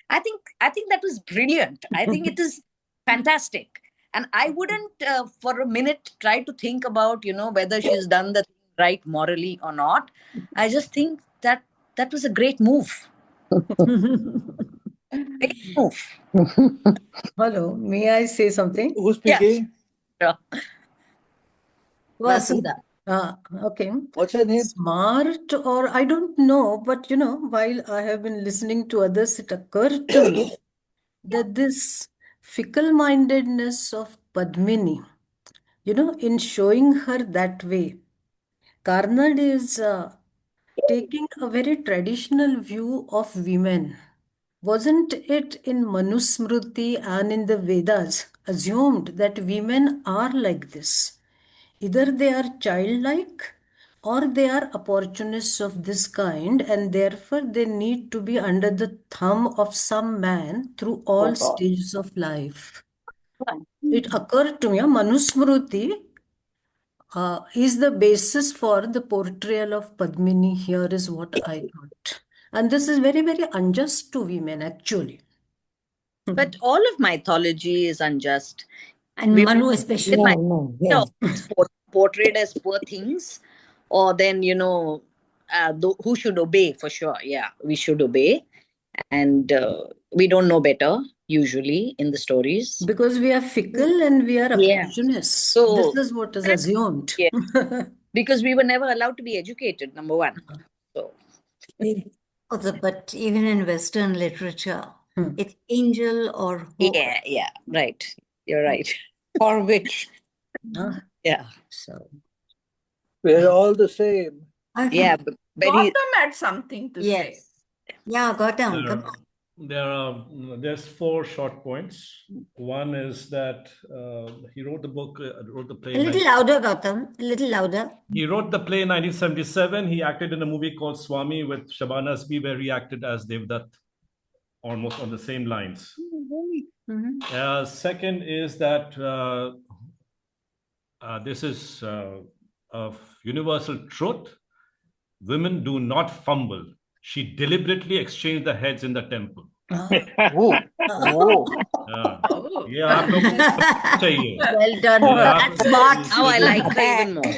I think that was brilliant. I think it is fantastic. And I wouldn't for a minute try to think about, whether she's done the thing right morally or not. I just think that that was a great move. Great move. Hello, may I say something? Who's Yeah. speaking? Sure. Vasudha. Okay. What's her name? Smart, or I don't know, but while I have been listening to others, it occurred to me that this fickle-mindedness of Padmini, in showing her that way, Karnad is taking a very traditional view of women. Wasn't it in Manusmriti and in the Vedas assumed that women are like this? Either they are childlike or they are opportunists of this kind, and therefore they need to be under the thumb of some man through all stages of life. It occurred to me, Manusmriti is the basis for the portrayal of Padmini here, is what I thought. And this is very, very unjust to women, actually. But all of mythology is unjust. And Women Manu in especially. mythology are portrayed as poor things, or then, who should obey for sure. Yeah, we should obey. And we don't know better usually in the stories. Because we are fickle and we are Yeah. opportunists. So, this is what is assumed. yeah. Because we were never allowed to be educated, number one. So, But even in Western literature, it's angel or yeah, right. You're right. Or witch. Yeah. So, We're all the same. Okay. Yeah, but very. Gautam had something to say. Yes. Yeah, Gautam, come on. There's 4 short points. One is that he wrote the book, wrote the play. A little louder, Gautam. A little louder. He wrote the play in 1977. He acted in a movie called Swami with Shabana Azmi, where he acted as Devdat, almost on the same lines. Second is that this is a universal truth. Women do not fumble. She deliberately exchanged the heads in the temple. ये आप लोगों को चाहिए. Well done. That's smart. Now I like her even more.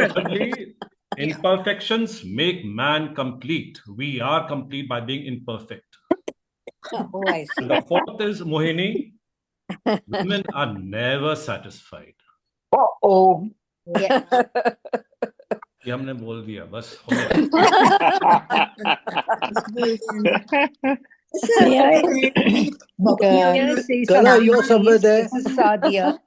Thirdly, imperfections make man complete. We are complete by being imperfect. Oh, I see. And the fourth is Mohini. Women are never satisfied. Oh. Yeah. ये हमने बोल दिया बस. May I say Kala, something, you're somewhere please? there. This is Sadia.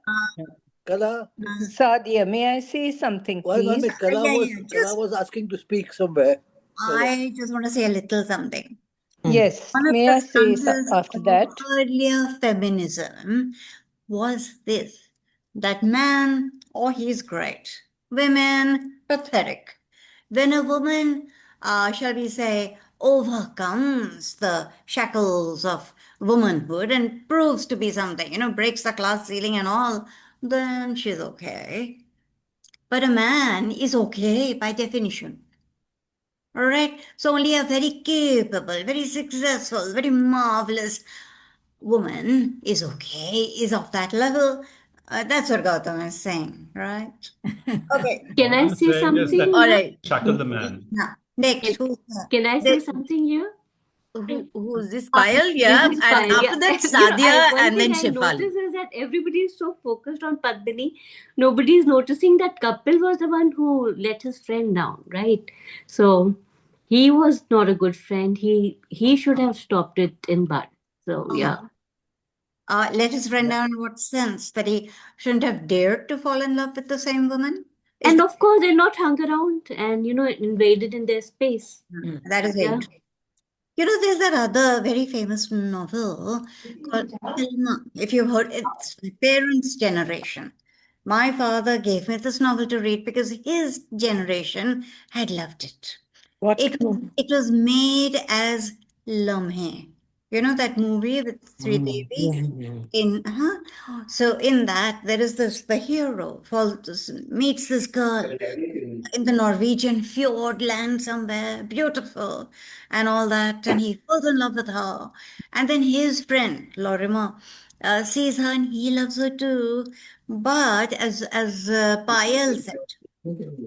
Kala, Sadia, may I say something, one please? minute. Kala was asking to speak somewhere. I just want to say a little something. Yes, One of may the I say stanzas after of that? earlier feminism was this, that man, oh, he's great. Women, pathetic. When a woman, shall we say, overcomes the shackles of womanhood and proves to be something, breaks the class ceiling and all, then she's okay. But a man is okay by definition. All right. So only a very capable, very successful, very marvelous woman is okay, is of that level. That's what Gautam is saying, right? Okay. Can I What I'm say saying is something that All here? right. shackle the man. Now, next, who's Can I say something here? Who's this? Uh, Payal? this Yeah. is And fine. after Yeah. that, You know, Sadia one and then thing I Shefali. noticed is that everybody is so focused on Padmini. Nobody is noticing that Kapil was the one who let his friend down, right? So he was not a good friend. He should have stopped it in bud. So yeah. let his friend down in what sense? That he shouldn't have dared to fall in love with the same woman? And of course, they're not hung around and invaded in their space. That is very Yeah. true. There's that other very famous novel called Thelma. If you've heard, it's my parents' generation. My father gave me this novel to read because his generation had loved it. What? It was made as Lamhe. You know that movie with Sri Devi? So in that, there is the hero meets this girl in the Norwegian fjord land somewhere, beautiful and all that, and he falls in love with her. And then his friend, Lorimer, sees her and he loves her too. But as Payal said,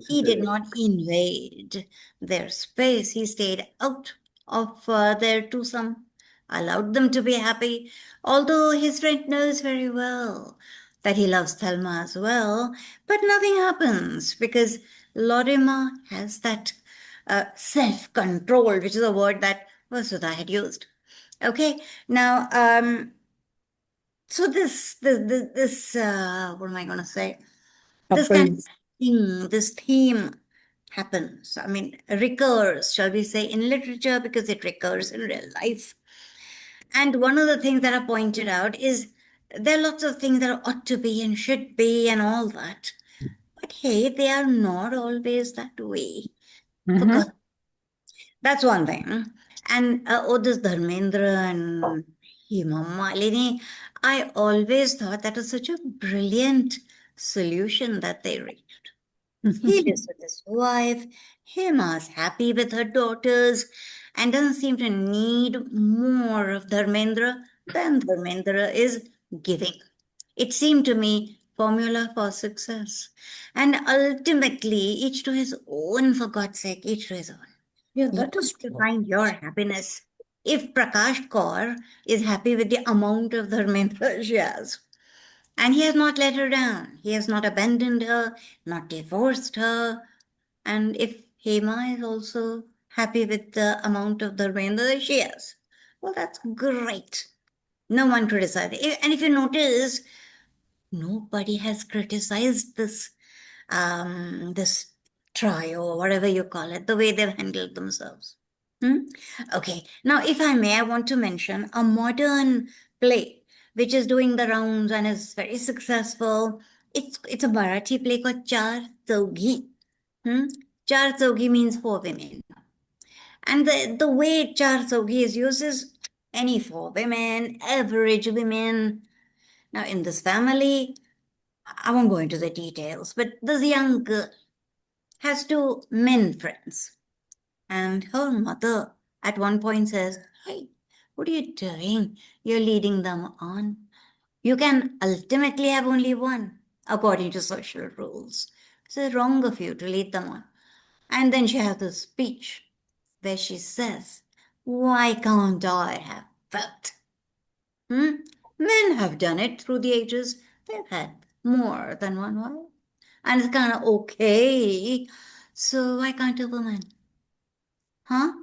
he did not invade their space. He stayed out of their twosome, allowed them to be happy, although his friend knows very well that he loves Thelma as well. But nothing happens because Lorimer has that self-control, which is a word that Vasudha had used. Okay, now, so this what am I going to say? This kind of thing, this theme happens. I mean, recurs, shall we say, in literature because it recurs in real life. And one of the things that I pointed out is there are lots of things that ought to be and should be and all that. But hey, they are not always that way. Because that's one thing. And this Dharmendra and Hema Malini, I always thought that was such a brilliant solution that they reached. He lives with his wife. Hema's happy with her daughters and doesn't seem to need more of Dharmendra than Dharmendra is giving. It seemed to me formula for success. And ultimately, each to his own, for God's sake, each to his own. Yeah, You that is have to true. find your happiness. If Prakash Kaur is happy with the amount of dharmendra she has, and he has not let her down, he has not abandoned her, not divorced her, and if Hema is also happy with the amount of dharmendra that she has, well, that's great. No one criticized it. And if you notice, nobody has criticized this trio or whatever you call it, the way they've handled themselves. Okay, now if I may, I want to mention a modern play which is doing the rounds and is very successful. It's a Marathi play called Char Chaugi. Char Chaugi means four women. And the way Char Chaugi is used is any four women, average women. Now, in this family, I won't go into the details, but this young girl has two men friends. And her mother at one point says, "Hey, what are you doing? You're leading them on. You can ultimately have only one, according to social rules. So it's wrong of you to lead them on." And then she has this speech where she says, "Why can't I have both? Men have done it through the ages. They've had more than one wife. And it's kind of okay. So why can't a woman? Huh?"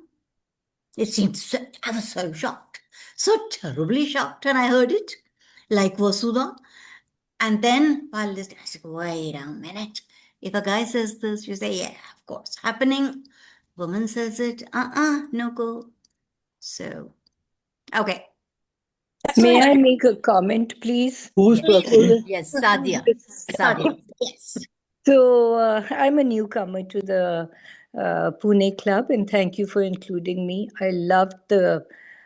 It seemed I was so shocked, so terribly shocked when I heard it, like Vasudha. And then while listening, I said, wait a minute. If a guy says this, you say, yeah, of course, happening. Woman says it, no go. So, okay. So, May yeah, I make a comment, please? Who's talking? Yes, Sadia. sorry. Sadia. Yes. So I'm a newcomer to the Pune club, and thank you for including me. I loved uh,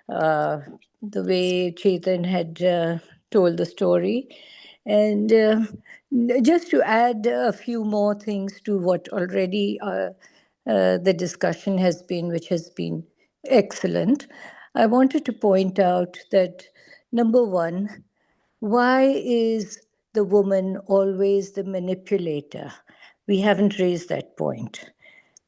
the way Chetan had told the story, and just to add a few more things to what already the discussion has been, which has been excellent. I wanted to point out that number one, why is the woman always the manipulator? We haven't raised that point.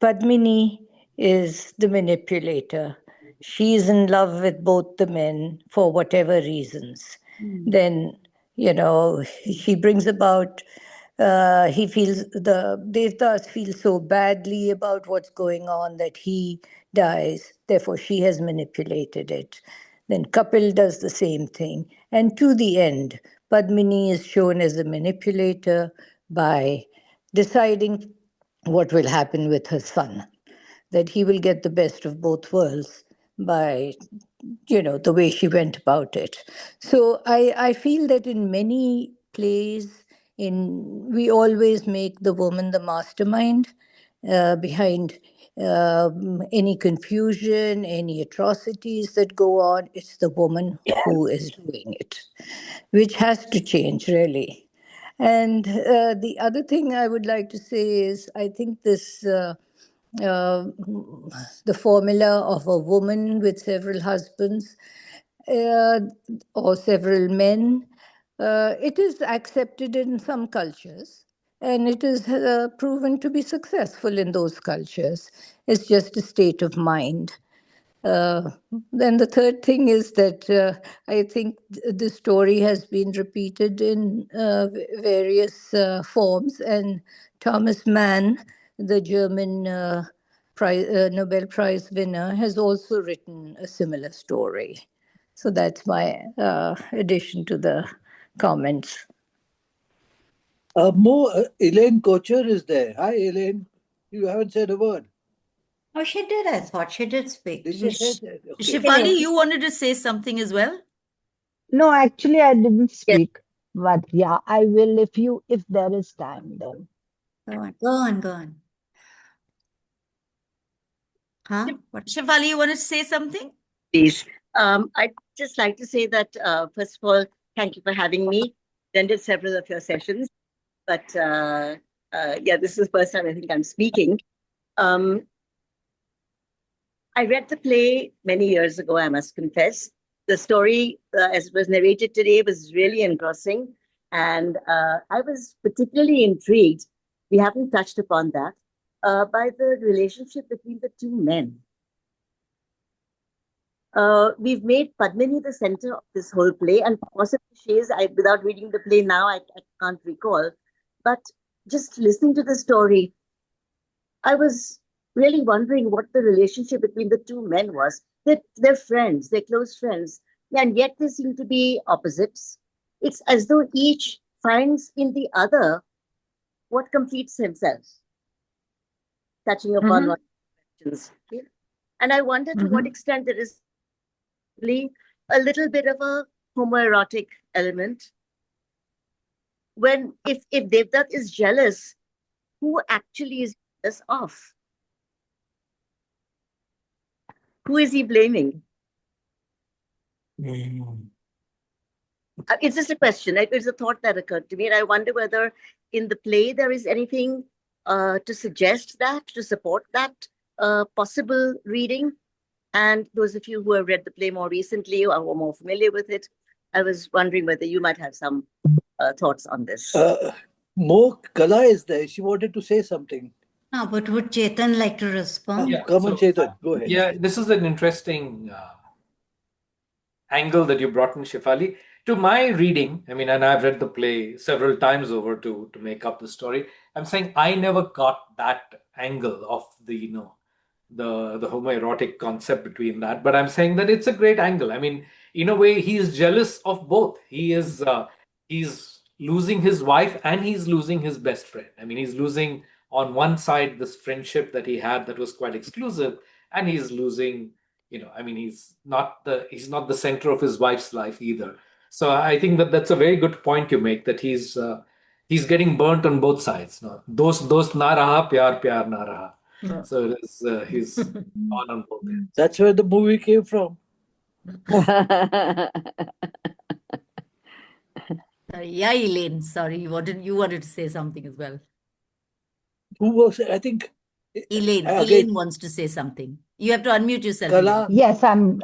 Padmini is the manipulator. She's in love with both the men for whatever reasons. Then, she brings about, the Devdas feel so badly about what's going on that he dies. Therefore, she has manipulated it. Then Kapil does the same thing. And to the end, Padmini is shown as a manipulator by deciding what will happen with her son, that he will get the best of both worlds by the way she went about it. So I feel that in many plays, we always make the woman the mastermind behind any confusion, any atrocities that go on. It's the woman who is doing it, which has to change, really. And the other thing I would like to say is I think this. Uh, the formula of a woman with several husbands uh, or several men, it is accepted in some cultures and it is proven to be successful in those cultures. It's just a state of mind. Uh, then the third thing is that I think the story has been repeated in various forms, and Thomas Mann, the German Nobel Prize winner, has also written a similar story. So that's my addition to the comments. Elaine Kocher is there. Hi, Elaine. You haven't said a word. Oh, she did. I thought she did speak. Did she say that? Okay. Shifali, you wanted to say something as well? No, actually, I didn't Yes. speak. But yeah, I will if there is time then. Go on. Huh? Shifali, you want to say something? Please. I'd just like to say that, first of all, thank you for having me. Attended several of your sessions, but yeah, this is the first time I think I'm speaking. I read the play many years ago, I must confess. The story, as it was narrated today, was really engrossing. And I was particularly intrigued, we haven't touched upon that, by the relationship between the two men. We've made Padmini the center of this whole play, and possibly she is, without reading the play now, I can't recall. But just listening to the story, I was really wondering what the relationship between the two men was. They're friends, they're close friends, and yet they seem to be opposites. It's as though each finds in the other what completes himself, touching upon Mm-hmm. what questions. And I wonder to what extent there is a little bit of a homoerotic element. When if Devdat is jealous, who actually is jealous of? Who is he blaming? It's just a question. It's a thought that occurred to me, and I wonder whether in the play there is anything to suggest that, to support that possible reading. And those of you who have read the play more recently or who are more familiar with it, I was wondering whether you might have some thoughts on this. Mo Kala is there. She wanted to say something. No, but would Chetan like to respond? Yeah, Come on, so Chetan. Go ahead. yeah, this is an interesting angle that you brought in, Shifali. To my reading, I mean, and I've read the play several times over to make up the story. I'm saying I never got that angle of the the homoerotic concept between that, but I'm saying that it's a great angle. I mean, in a way, he is jealous of both. He's losing his wife and he's losing his best friend. I mean, he's losing on one side this friendship that he had that was quite exclusive, and he's losing, I mean, he's not the center of his wife's life either. So I think that that's a very good point you make, that he's getting burnt on both sides. No, dost na raha, pyar pyar na raha. So it is, he's on both ends. That's where the movie came from. Sorry, yeah, Elaine. Sorry, you wanted to say something as well. Who was? I think. Elaine Again, wants to say something. You have to unmute yourself, Elaine. Kala. Yes, I'm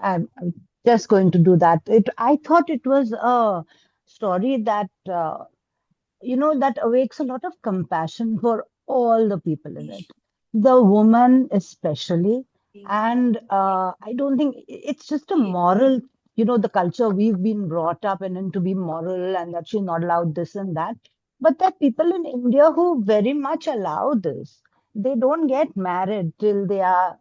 just going to do that. I thought it was a story that that awakes a lot of compassion for all the people in it, the woman especially. And I don't think it's just a moral, the culture we've been brought up in and to be moral and that she's not allowed this and that. But there are people in India who very much allow this. They don't get married till they are,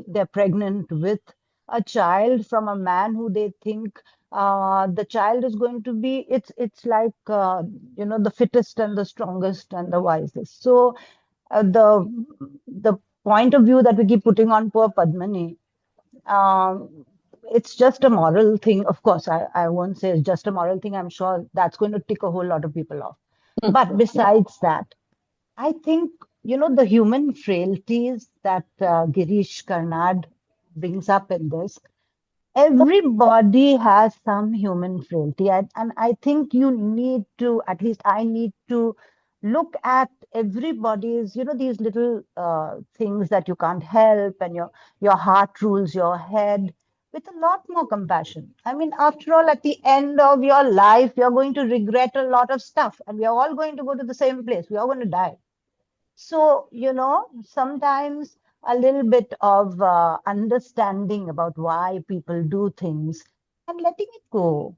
they're pregnant with a child from a man who they think the child is going to be, it's like the fittest and the strongest and the wisest. So the point of view that we keep putting on poor Padmini, um, it's just a moral thing. Of course, I won't say it's just a moral thing. I'm sure that's going to tick a whole lot of people off. But besides that, I think the human frailties that Girish Karnad brings up in this. Everybody has some human frailty, and I think you need to, at least I need to look at everybody's, these little things that you can't help, and your heart rules your head with a lot more compassion. I mean, after all, at the end of your life, you're going to regret a lot of stuff, and we are all going to go to the same place. We are going to die. So, sometimes a little bit of understanding about why people do things and letting it go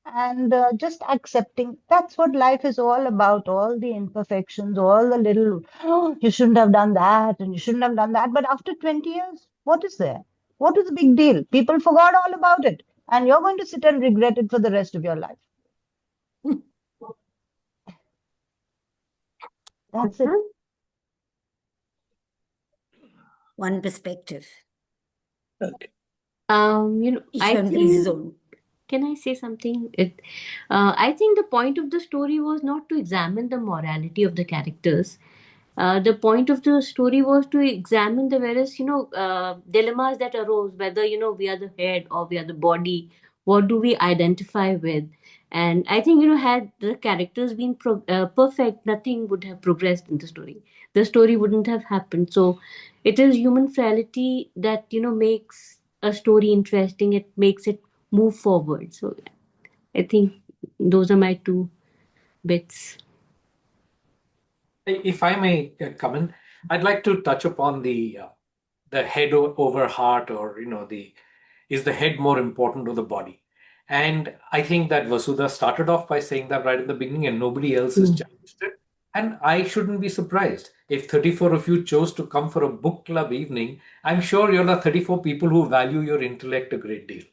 and just accepting that's what life is all about, all the imperfections, all the little, oh, you shouldn't have done that and you shouldn't have done that. But after 20 years, what is there? What is the big deal? People forgot all about it, and you're going to sit and regret it for the rest of your life. That's it. One perspective. Okay. Each I one brings his think. own. Can I say something? I think the point of the story was not to examine the morality of the characters. The point of the story was to examine the various, dilemmas that arose, whether, we are the head or we are the body, what do we identify with? And I think, had the characters been perfect, nothing would have progressed in the story. The story wouldn't have happened. So it is human frailty that, makes a story interesting. It makes it move forward. So I think those are my two bits. If I may come in, I'd like to touch upon the head over heart, or the is the head more important or the body? And I think that Vasudha started off by saying that right at the beginning, and nobody else has challenged it. And I shouldn't be surprised if 34 of you chose to come for a book club evening. I'm sure you're the 34 people who value your intellect a great deal,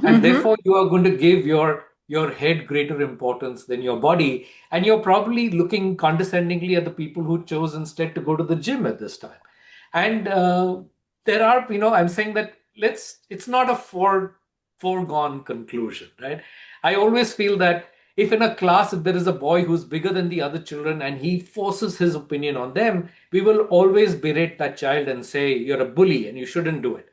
and therefore you are going to give your head greater importance than your body, and you're probably looking condescendingly at the people who chose instead to go to the gym at this time. And there are, I'm saying that it's not a foregone conclusion, right? I always feel that if in a class, if there is a boy who's bigger than the other children and he forces his opinion on them, we will always berate that child and say you're a bully and you shouldn't do it.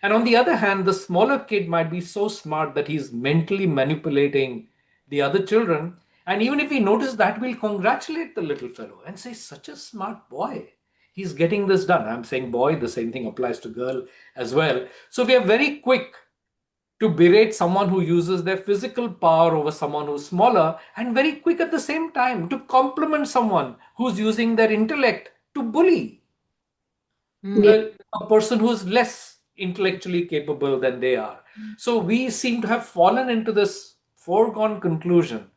And on the other hand, the smaller kid might be so smart that he's mentally manipulating the other children. And even if we notice that, we'll congratulate the little fellow and say, such a smart boy. He's getting this done. I'm saying boy, the same thing applies to girl as well. So we are very quick to berate someone who uses their physical power over someone who's smaller, and very quick at the same time to compliment someone who's using their intellect to bully Yeah. a person who's less intellectually capable than they are. So we seem to have fallen into this foregone conclusion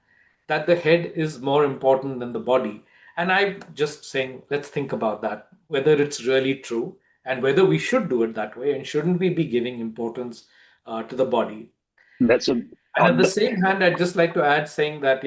that the head is more important than the body. And I'm just saying, let's think about that, whether it's really true and whether we should do it that way, and shouldn't we be giving importance to the body. That's a And at the same hand, I'd just like to add saying that,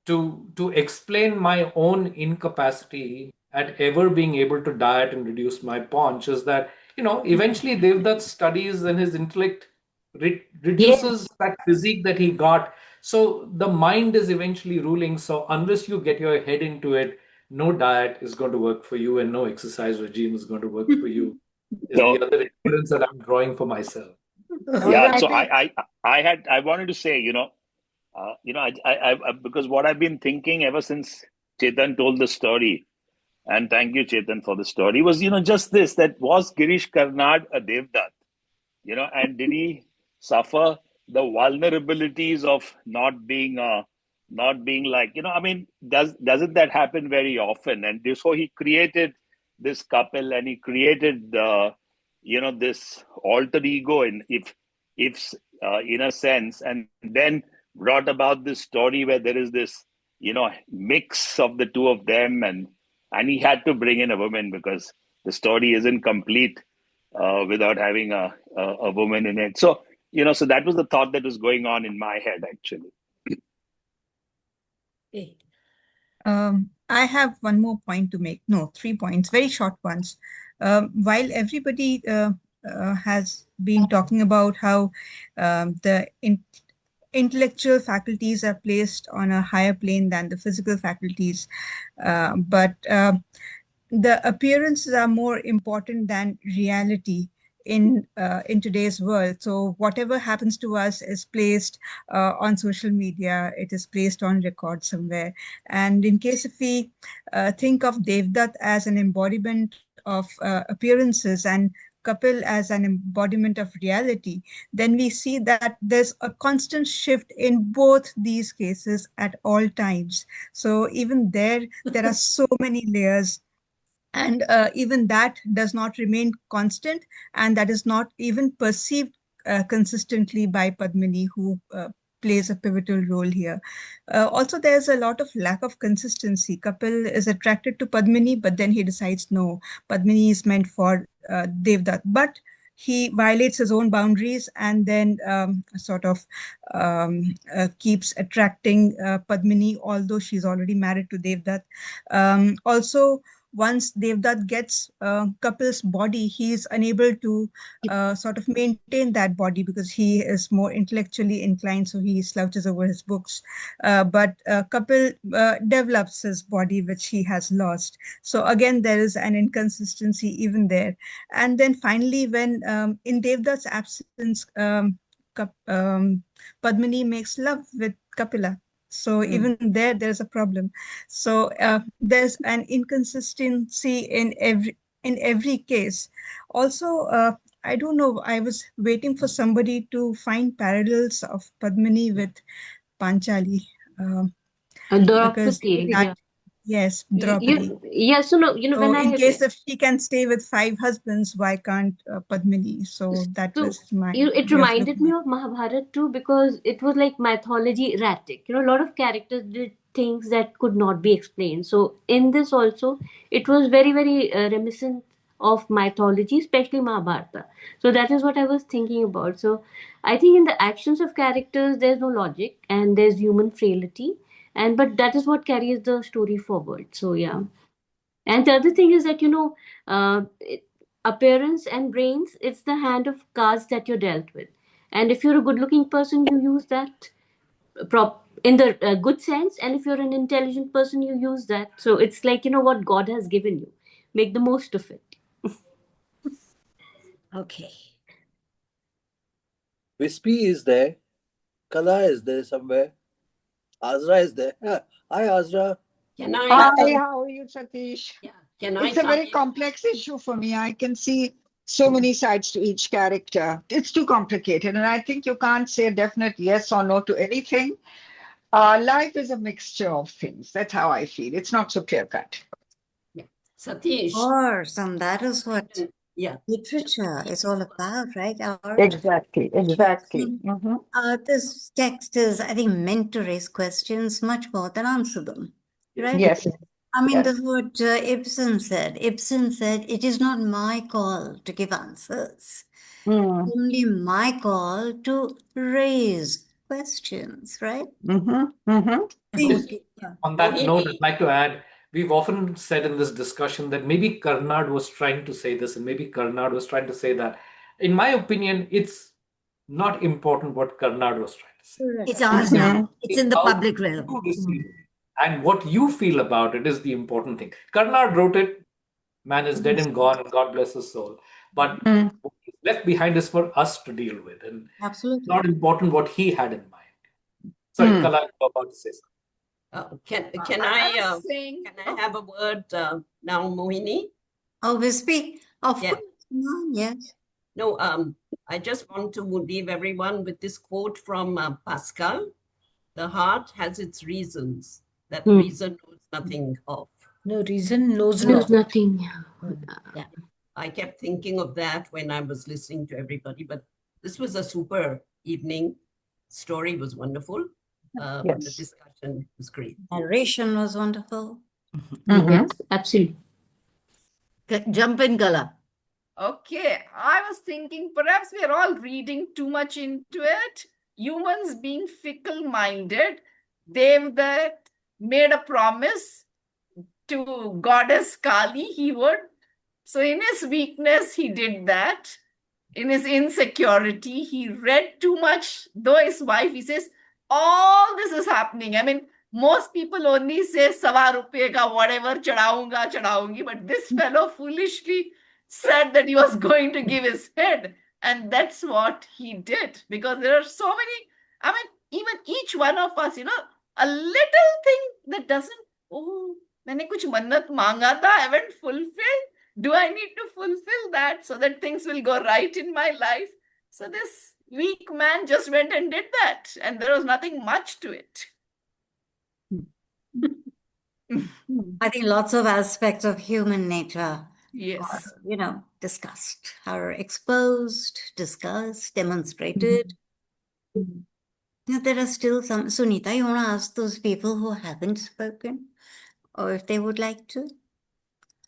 to explain my own incapacity at ever being able to diet and reduce my paunch is that, eventually Devdutt studies and his intellect reduces that physique that he got. So the mind is eventually ruling. So unless you get your head into it, no diet is going to work for you and no exercise regime is going to work for you, is so the other inference that I'm drawing for myself. yeah. I So think I wanted to say, because what I've been thinking ever since Chetan told the story, and thank you, Chetan, for the story, was, just this, that was Girish Karnad a Devdat? And did he suffer the vulnerabilities of not being like, I mean, doesn't that happen very often? And so he created this couple, and he created this alter ego, if in a sense, and then brought about this story where there is this mix of the two of them, and he had to bring in a woman because the story isn't complete without having a woman in it. So, so that was the thought that was going on in my head, actually. I have one more point to make. No, 3 points, very short ones. While everybody has been talking about how the intellectual faculties are placed on a higher plane than the physical faculties, but the appearances are more important than reality in today's world. So whatever happens to us is placed on social media. It is placed on record somewhere. And in case if we think of Devdutt as an embodiment of appearances and Kapil as an embodiment of reality, then we see that there's a constant shift in both these cases at all times. So even there are so many layers, and even that does not remain constant, and that is not even perceived consistently by Padmini, who plays a pivotal role here. Also, there's a lot of lack of consistency. Kapil is attracted to Padmini, but then he decides, no, Padmini is meant for Devdutt. But he violates his own boundaries and then sort of keeps attracting Padmini, although she's already married to Devdutt. Also, once Devdutt gets Kapil's body, he is unable to sort of maintain that body because he is more intellectually inclined, so he slouches over his books. But Kapil develops his body, which he has lost. So again, there is an inconsistency even there. And then finally, when in Devdutt's absence, Padmini makes love with Kapila. So even there's a problem. So there's an inconsistency in every case. Also, I don't know. I was waiting for somebody to find parallels of Padmini with Panchali. Because Draupadi, that, yeah. yes, Draupadi. Yeah, so no, So when in I case if she can stay with 5 husbands, why can't Padmini? So that So, was my it way of reminded looking me at of Mahabharata too, because it was like mythology erratic. A lot of characters did things that could not be explained. So, in this also, it was very, very reminiscent of mythology, especially Mahabharata. So, that is what I was thinking about. So, I think in the actions of characters, there's no logic and there's human frailty. But that is what carries the story forward. So, yeah. And the other thing is that, appearance and brains, it's the hand of cards that you're dealt with. And if you're a good looking person, you use that in the good sense. And if you're an intelligent person, you use that. So it's like, what God has given you. Make the most of it. Okay. Wispy is there. Kala is there somewhere. Azra is there. Hi, Azra. Can I? Hi, how are you, Satish? Yeah. Can I It's a come very in? complex issue for me. I can see so many sides to each character. It's too complicated, and I think you can't say a definite yes or no to anything. Life is a mixture of things. That's how I feel. It's not so clear cut. Yeah. Of Satish. course, and that is what Yeah. literature is all about, right? Art. Exactly, exactly. Mm-hmm. This text is, I think, meant to raise questions much more than answer them, right? Yes, I mean, yes. this is what Ibsen said. Ibsen said, "It is not my call to give answers, Mm. only my call to raise questions," right? Mm-hmm. Mm-hmm. Think, yeah. On that note, I'd Mohini. like to add, we've often said in this discussion that maybe Karnad was trying to say this, and maybe Karnad was trying to say that. In my opinion, it's not important what Karnad was trying to say. It's ours Mm-hmm. now. It's It's in the how public you realm. receive it. And what you feel about it is the important thing. Karnad wrote it, man is dead and gone, and God bless his soul. But Mm. what is left behind is for us to deal with. And it's Absolutely. not important what he had in mind. Sorry, Mm. Kala, you were about to say something. Can I I? was saying, Can I have a word now, Mohini? Oh, Wispy, of Yeah. course. No, yes. No. I just want to leave everyone with this quote from Pascal. The heart has its reasons that reason knows nothing of. No, reason knows Knows not. nothing. Yeah. I kept thinking of that when I was listening to everybody, but this was a super evening. Story was wonderful. The Yes. discussion was great. Narration was wonderful. Mm-hmm. Yes, absolutely. Jump in, Kala. okay, I was thinking perhaps we are all reading too much into it. Humans being fickle minded, Devdat made a promise to goddess Kali he would. So, in his weakness, he did that. In his insecurity, he read too much. Though his wife, he says, all this is happening. I mean, most people only say, Sawa rupiye ka whatever, chadaunga, chadaungi. But this fellow foolishly said that he was going to give his head. And that's what he did. Because there are so many, I mean, even each one of us, a little thing that doesn't, oh, मैंने कुछ मन्नत मांगा था, I haven't fulfilled. Do I need to fulfill that so that things will go right in my life? So this weak man just went and did that, and there was nothing much to it. I think lots of aspects of human nature Yes. are, discussed, are exposed, discussed, demonstrated. There are still some. Sunita, you want to ask those people who haven't spoken, or if they would like to?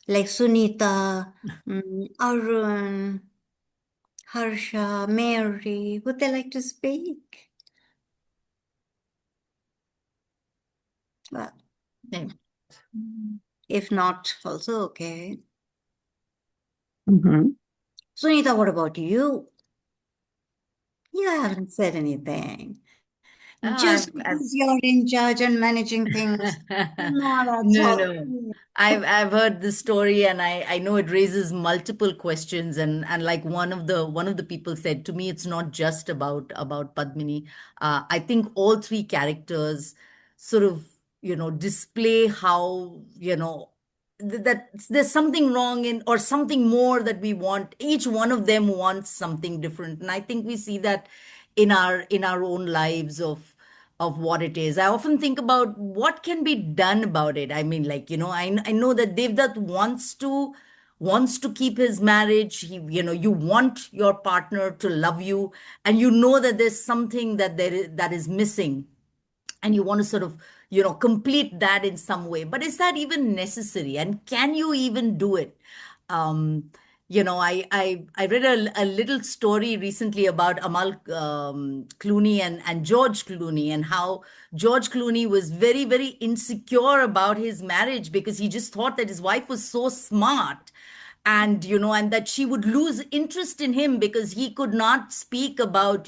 Like Sunita, Arun, Harsha, Mary, would they like to speak? Well, if not, also okay. Mm-hmm. Sunita, what about you? You haven't said anything. Just because you're in charge and managing things. No, that's No, all. no. I've heard the story, and I know it raises multiple questions, and like one of the people said to me, it's not just about Padmini. I think all three characters sort of display how that there's something wrong in, or something more that we want. Each one of them wants something different, and I think we see that in our own lives of what it is. I often think about what can be done about it. I mean, like, I know that Devdat wants to keep his marriage. You want your partner to love you, and you know that there's something that is missing, and you want to sort of complete that in some way. But is that even necessary, and can you even do it? I read a little story recently about Amal Clooney and George Clooney, and how George Clooney was very, very insecure about his marriage because he just thought that his wife was so smart, and that she would lose interest in him because he could not speak about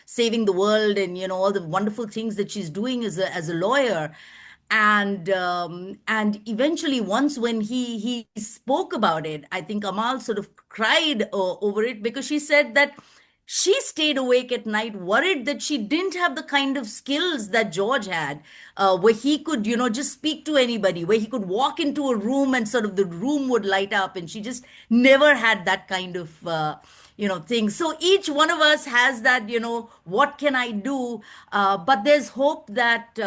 saving the world and all the wonderful things that she's doing as a lawyer. And eventually, once when he spoke about it, I think Amal sort of cried over it, because she said that she stayed awake at night worried that she didn't have the kind of skills that George had, where he could just speak to anybody, where he could walk into a room and sort of the room would light up, and she just never had that kind of thing. So each one of us has that, what can I do? But there's hope that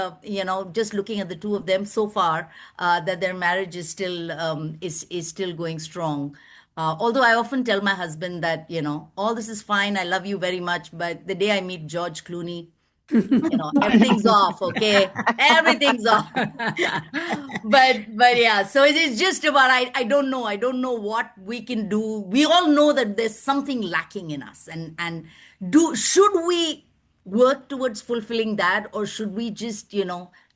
just looking at the two of them so far, that their marriage is still is still going strong. Although I often tell my husband that, all this is fine, I love you very much, but the day I meet George Clooney, everything's off, okay? Everything's off. But yeah, so it is just about, I don't know. I don't know what we can do. We all know that there's something lacking in us. And should we work towards fulfilling that, or should we just,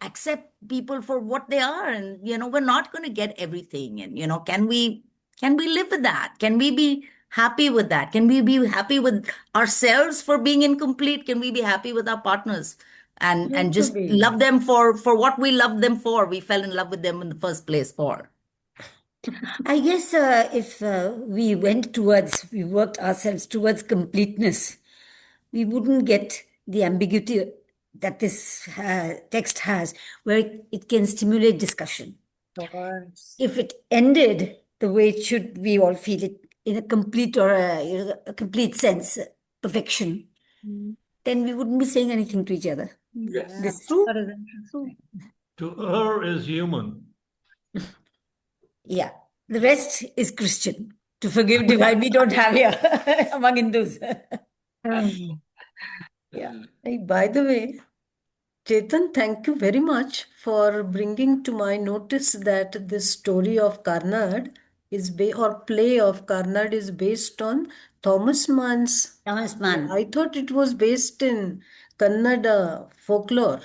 accept people for what they are? And, we're not going to get everything. And, can we live with that? Can we be happy with that? Can we be happy with ourselves for being incomplete? Can we be happy with our partners and just love them for what we love them for? We fell in love with them in the first place for. I guess if we worked ourselves towards completeness, we wouldn't get the ambiguity that this text has, where it can stimulate discussion. If it ended the way it should, we all feel it in a complete or a complete sense, perfection, then we wouldn't be saying anything to each other. Yes. This True. To err is human. Yeah. The rest is Christian. To forgive divine, we don't have here among Hindus. Yeah. Hey, by the way, Chetan, thank you very much for bringing to my notice that this story of Karnad or play of Karnad is based on Thomas Mann's. Thomas Mann. I thought it was based in Kannada folklore.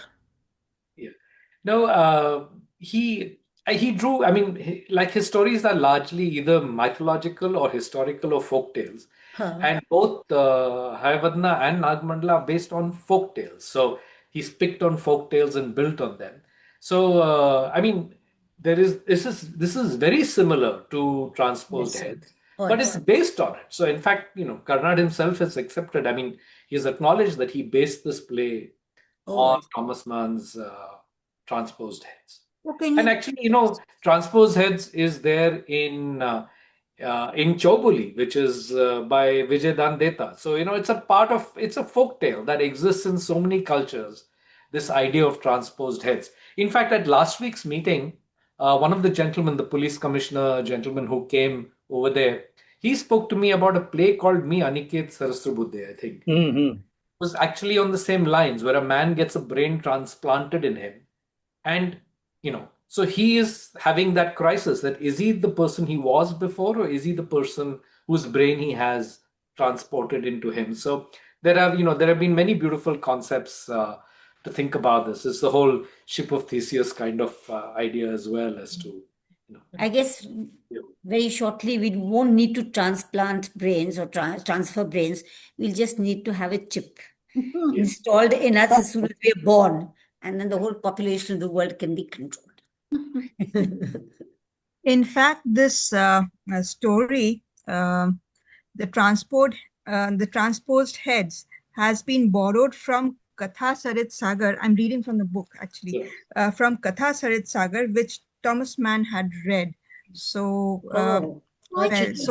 Yeah. No, he drew. I mean, like his stories are largely either mythological or historical or folk tales, and both Hayavadhna and Nagmandala are based on folk tales. So he's picked on folk tales and built on them. So I mean, this is very similar to Transposed Heads, but it's based on it. So in fact, Karnad himself has accepted. I mean, he's acknowledged that he based this play on Thomas Mann's Transposed Heads. And actually, Transposed Heads is there in Choboli, which is by Vijay Dandeta. So, it's a folk tale that exists in so many cultures, this idea of transposed heads. In fact, at last week's meeting, one of the gentlemen, the police commissioner gentleman who came over there, he spoke to me about a play called Me Aniket Sarasrabuddhe, I think. Was actually on the same lines, where a man gets a brain transplanted in him, and so he is having that crisis, that is he the person he was before, or is he the person whose brain he has transported into him? So there have been many beautiful concepts to think about this. It's the whole ship of Theseus kind of idea as well, as to I guess very shortly we won't need to transplant brains or transfer brains. We'll just need to have a chip installed in us as soon as we are born, and then the whole population of the world can be controlled. In fact, this story, the transposed heads, has been borrowed from Katha Sarit Sagar. I'm reading from the book, actually, from Katha Sarit Sagar, which Thomas Mann had read. So, so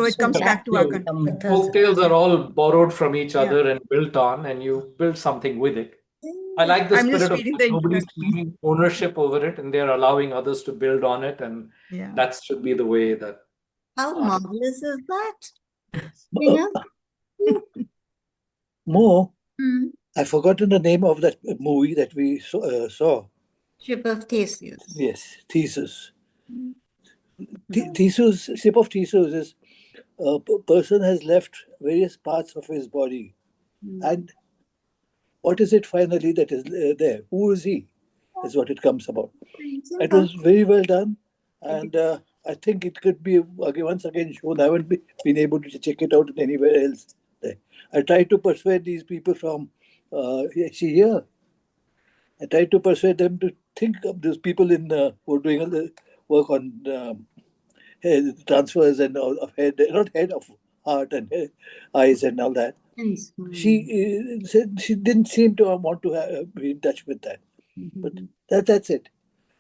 it comes back to our country. Folk tales are all borrowed from each other and built on, and you build something with it. I like the I'm just spirit of reading that. the Nobody's introduction. claiming ownership over it, and they're allowing others to build on it, and Yeah. that should be the way that. How marvelous is that? Uh, Mo, Hmm. I've forgotten the name of that movie that we saw. Ship of Theseus. Yes, Theseus. Theseus, ship of Theseus is a person has left various parts of his body. And what is it finally that is there? Who is he? Is what it comes about. It was very well done. And I think it could be once again shown. I haven't been able to check it out anywhere else. I tried to persuade these people from here. I tried to persuade them to think of those people in who are doing work on head transfers and all of head, not head of heart and eyes and all that. She said she didn't seem to want to be in touch with that. But that's it.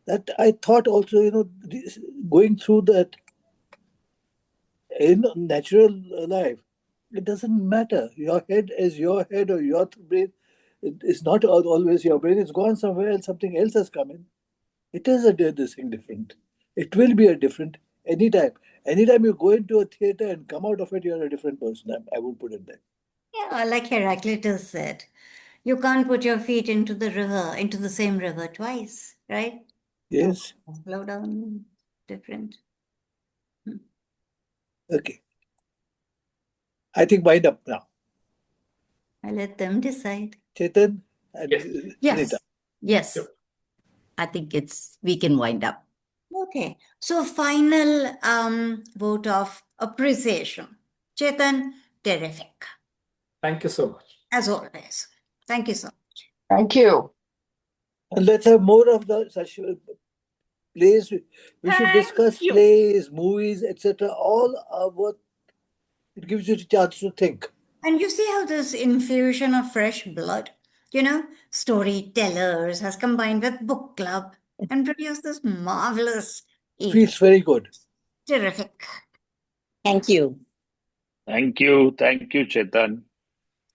That I thought also, going through that in natural life, it doesn't matter. Your head is your head or your brain. It's not always your brain. It's gone somewhere else. Something else has come in. It is this thing different. It will be a different anytime. Anytime you go into a theater and come out of it, you're a different person. I would put it there. Yeah, like Heraclitus said, you can't put your feet into the river, into the same river twice, right? Yes. Slow down, different. Okay. I think wind up now. I let them decide. Chetan and Yes. Sunita. Yes. Yep. I think we can wind up. Okay. So final vote of appreciation. Chetan, terrific. Thank you so much. As always. Thank you so much. Thank you. And let's have more of the such plays. We should discuss you. plays, movies, etc. All are what it gives you a chance to think. And you see how this infusion of fresh blood, storytellers has combined with book club and produced this marvelous evening. Feels very good. Terrific. Thank you. Thank you. Thank you, Chetan.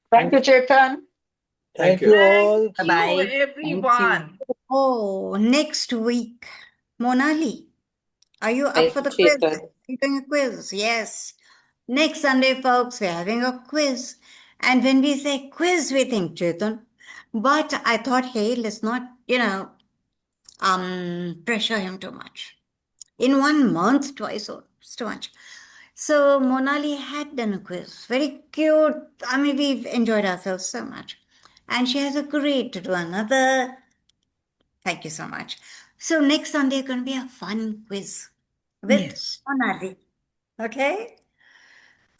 Thank you, Chetan. Thank you all. Thank you, everyone. Oh, next week, Monali, are you up for the quiz? Are you doing a quiz? Yes. Next Sunday, folks, we're having a quiz. And when we say quiz, we think Chetan. But I thought, hey, let's not, pressure him too much. In 1 month, twice, it's too much. So Monali had done a quiz. Very cute. I mean, we've enjoyed ourselves so much. And she has agreed to do another. Thank you so much. So next Sunday is going to be a fun quiz with Monali. Okay?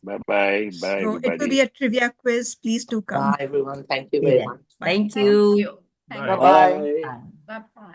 Bye-bye. Bye, So it will everybody. be a trivia quiz. Please do come. Bye, everyone. Thank you very much. much. Thank you. Thank Bye-bye. Bye-bye.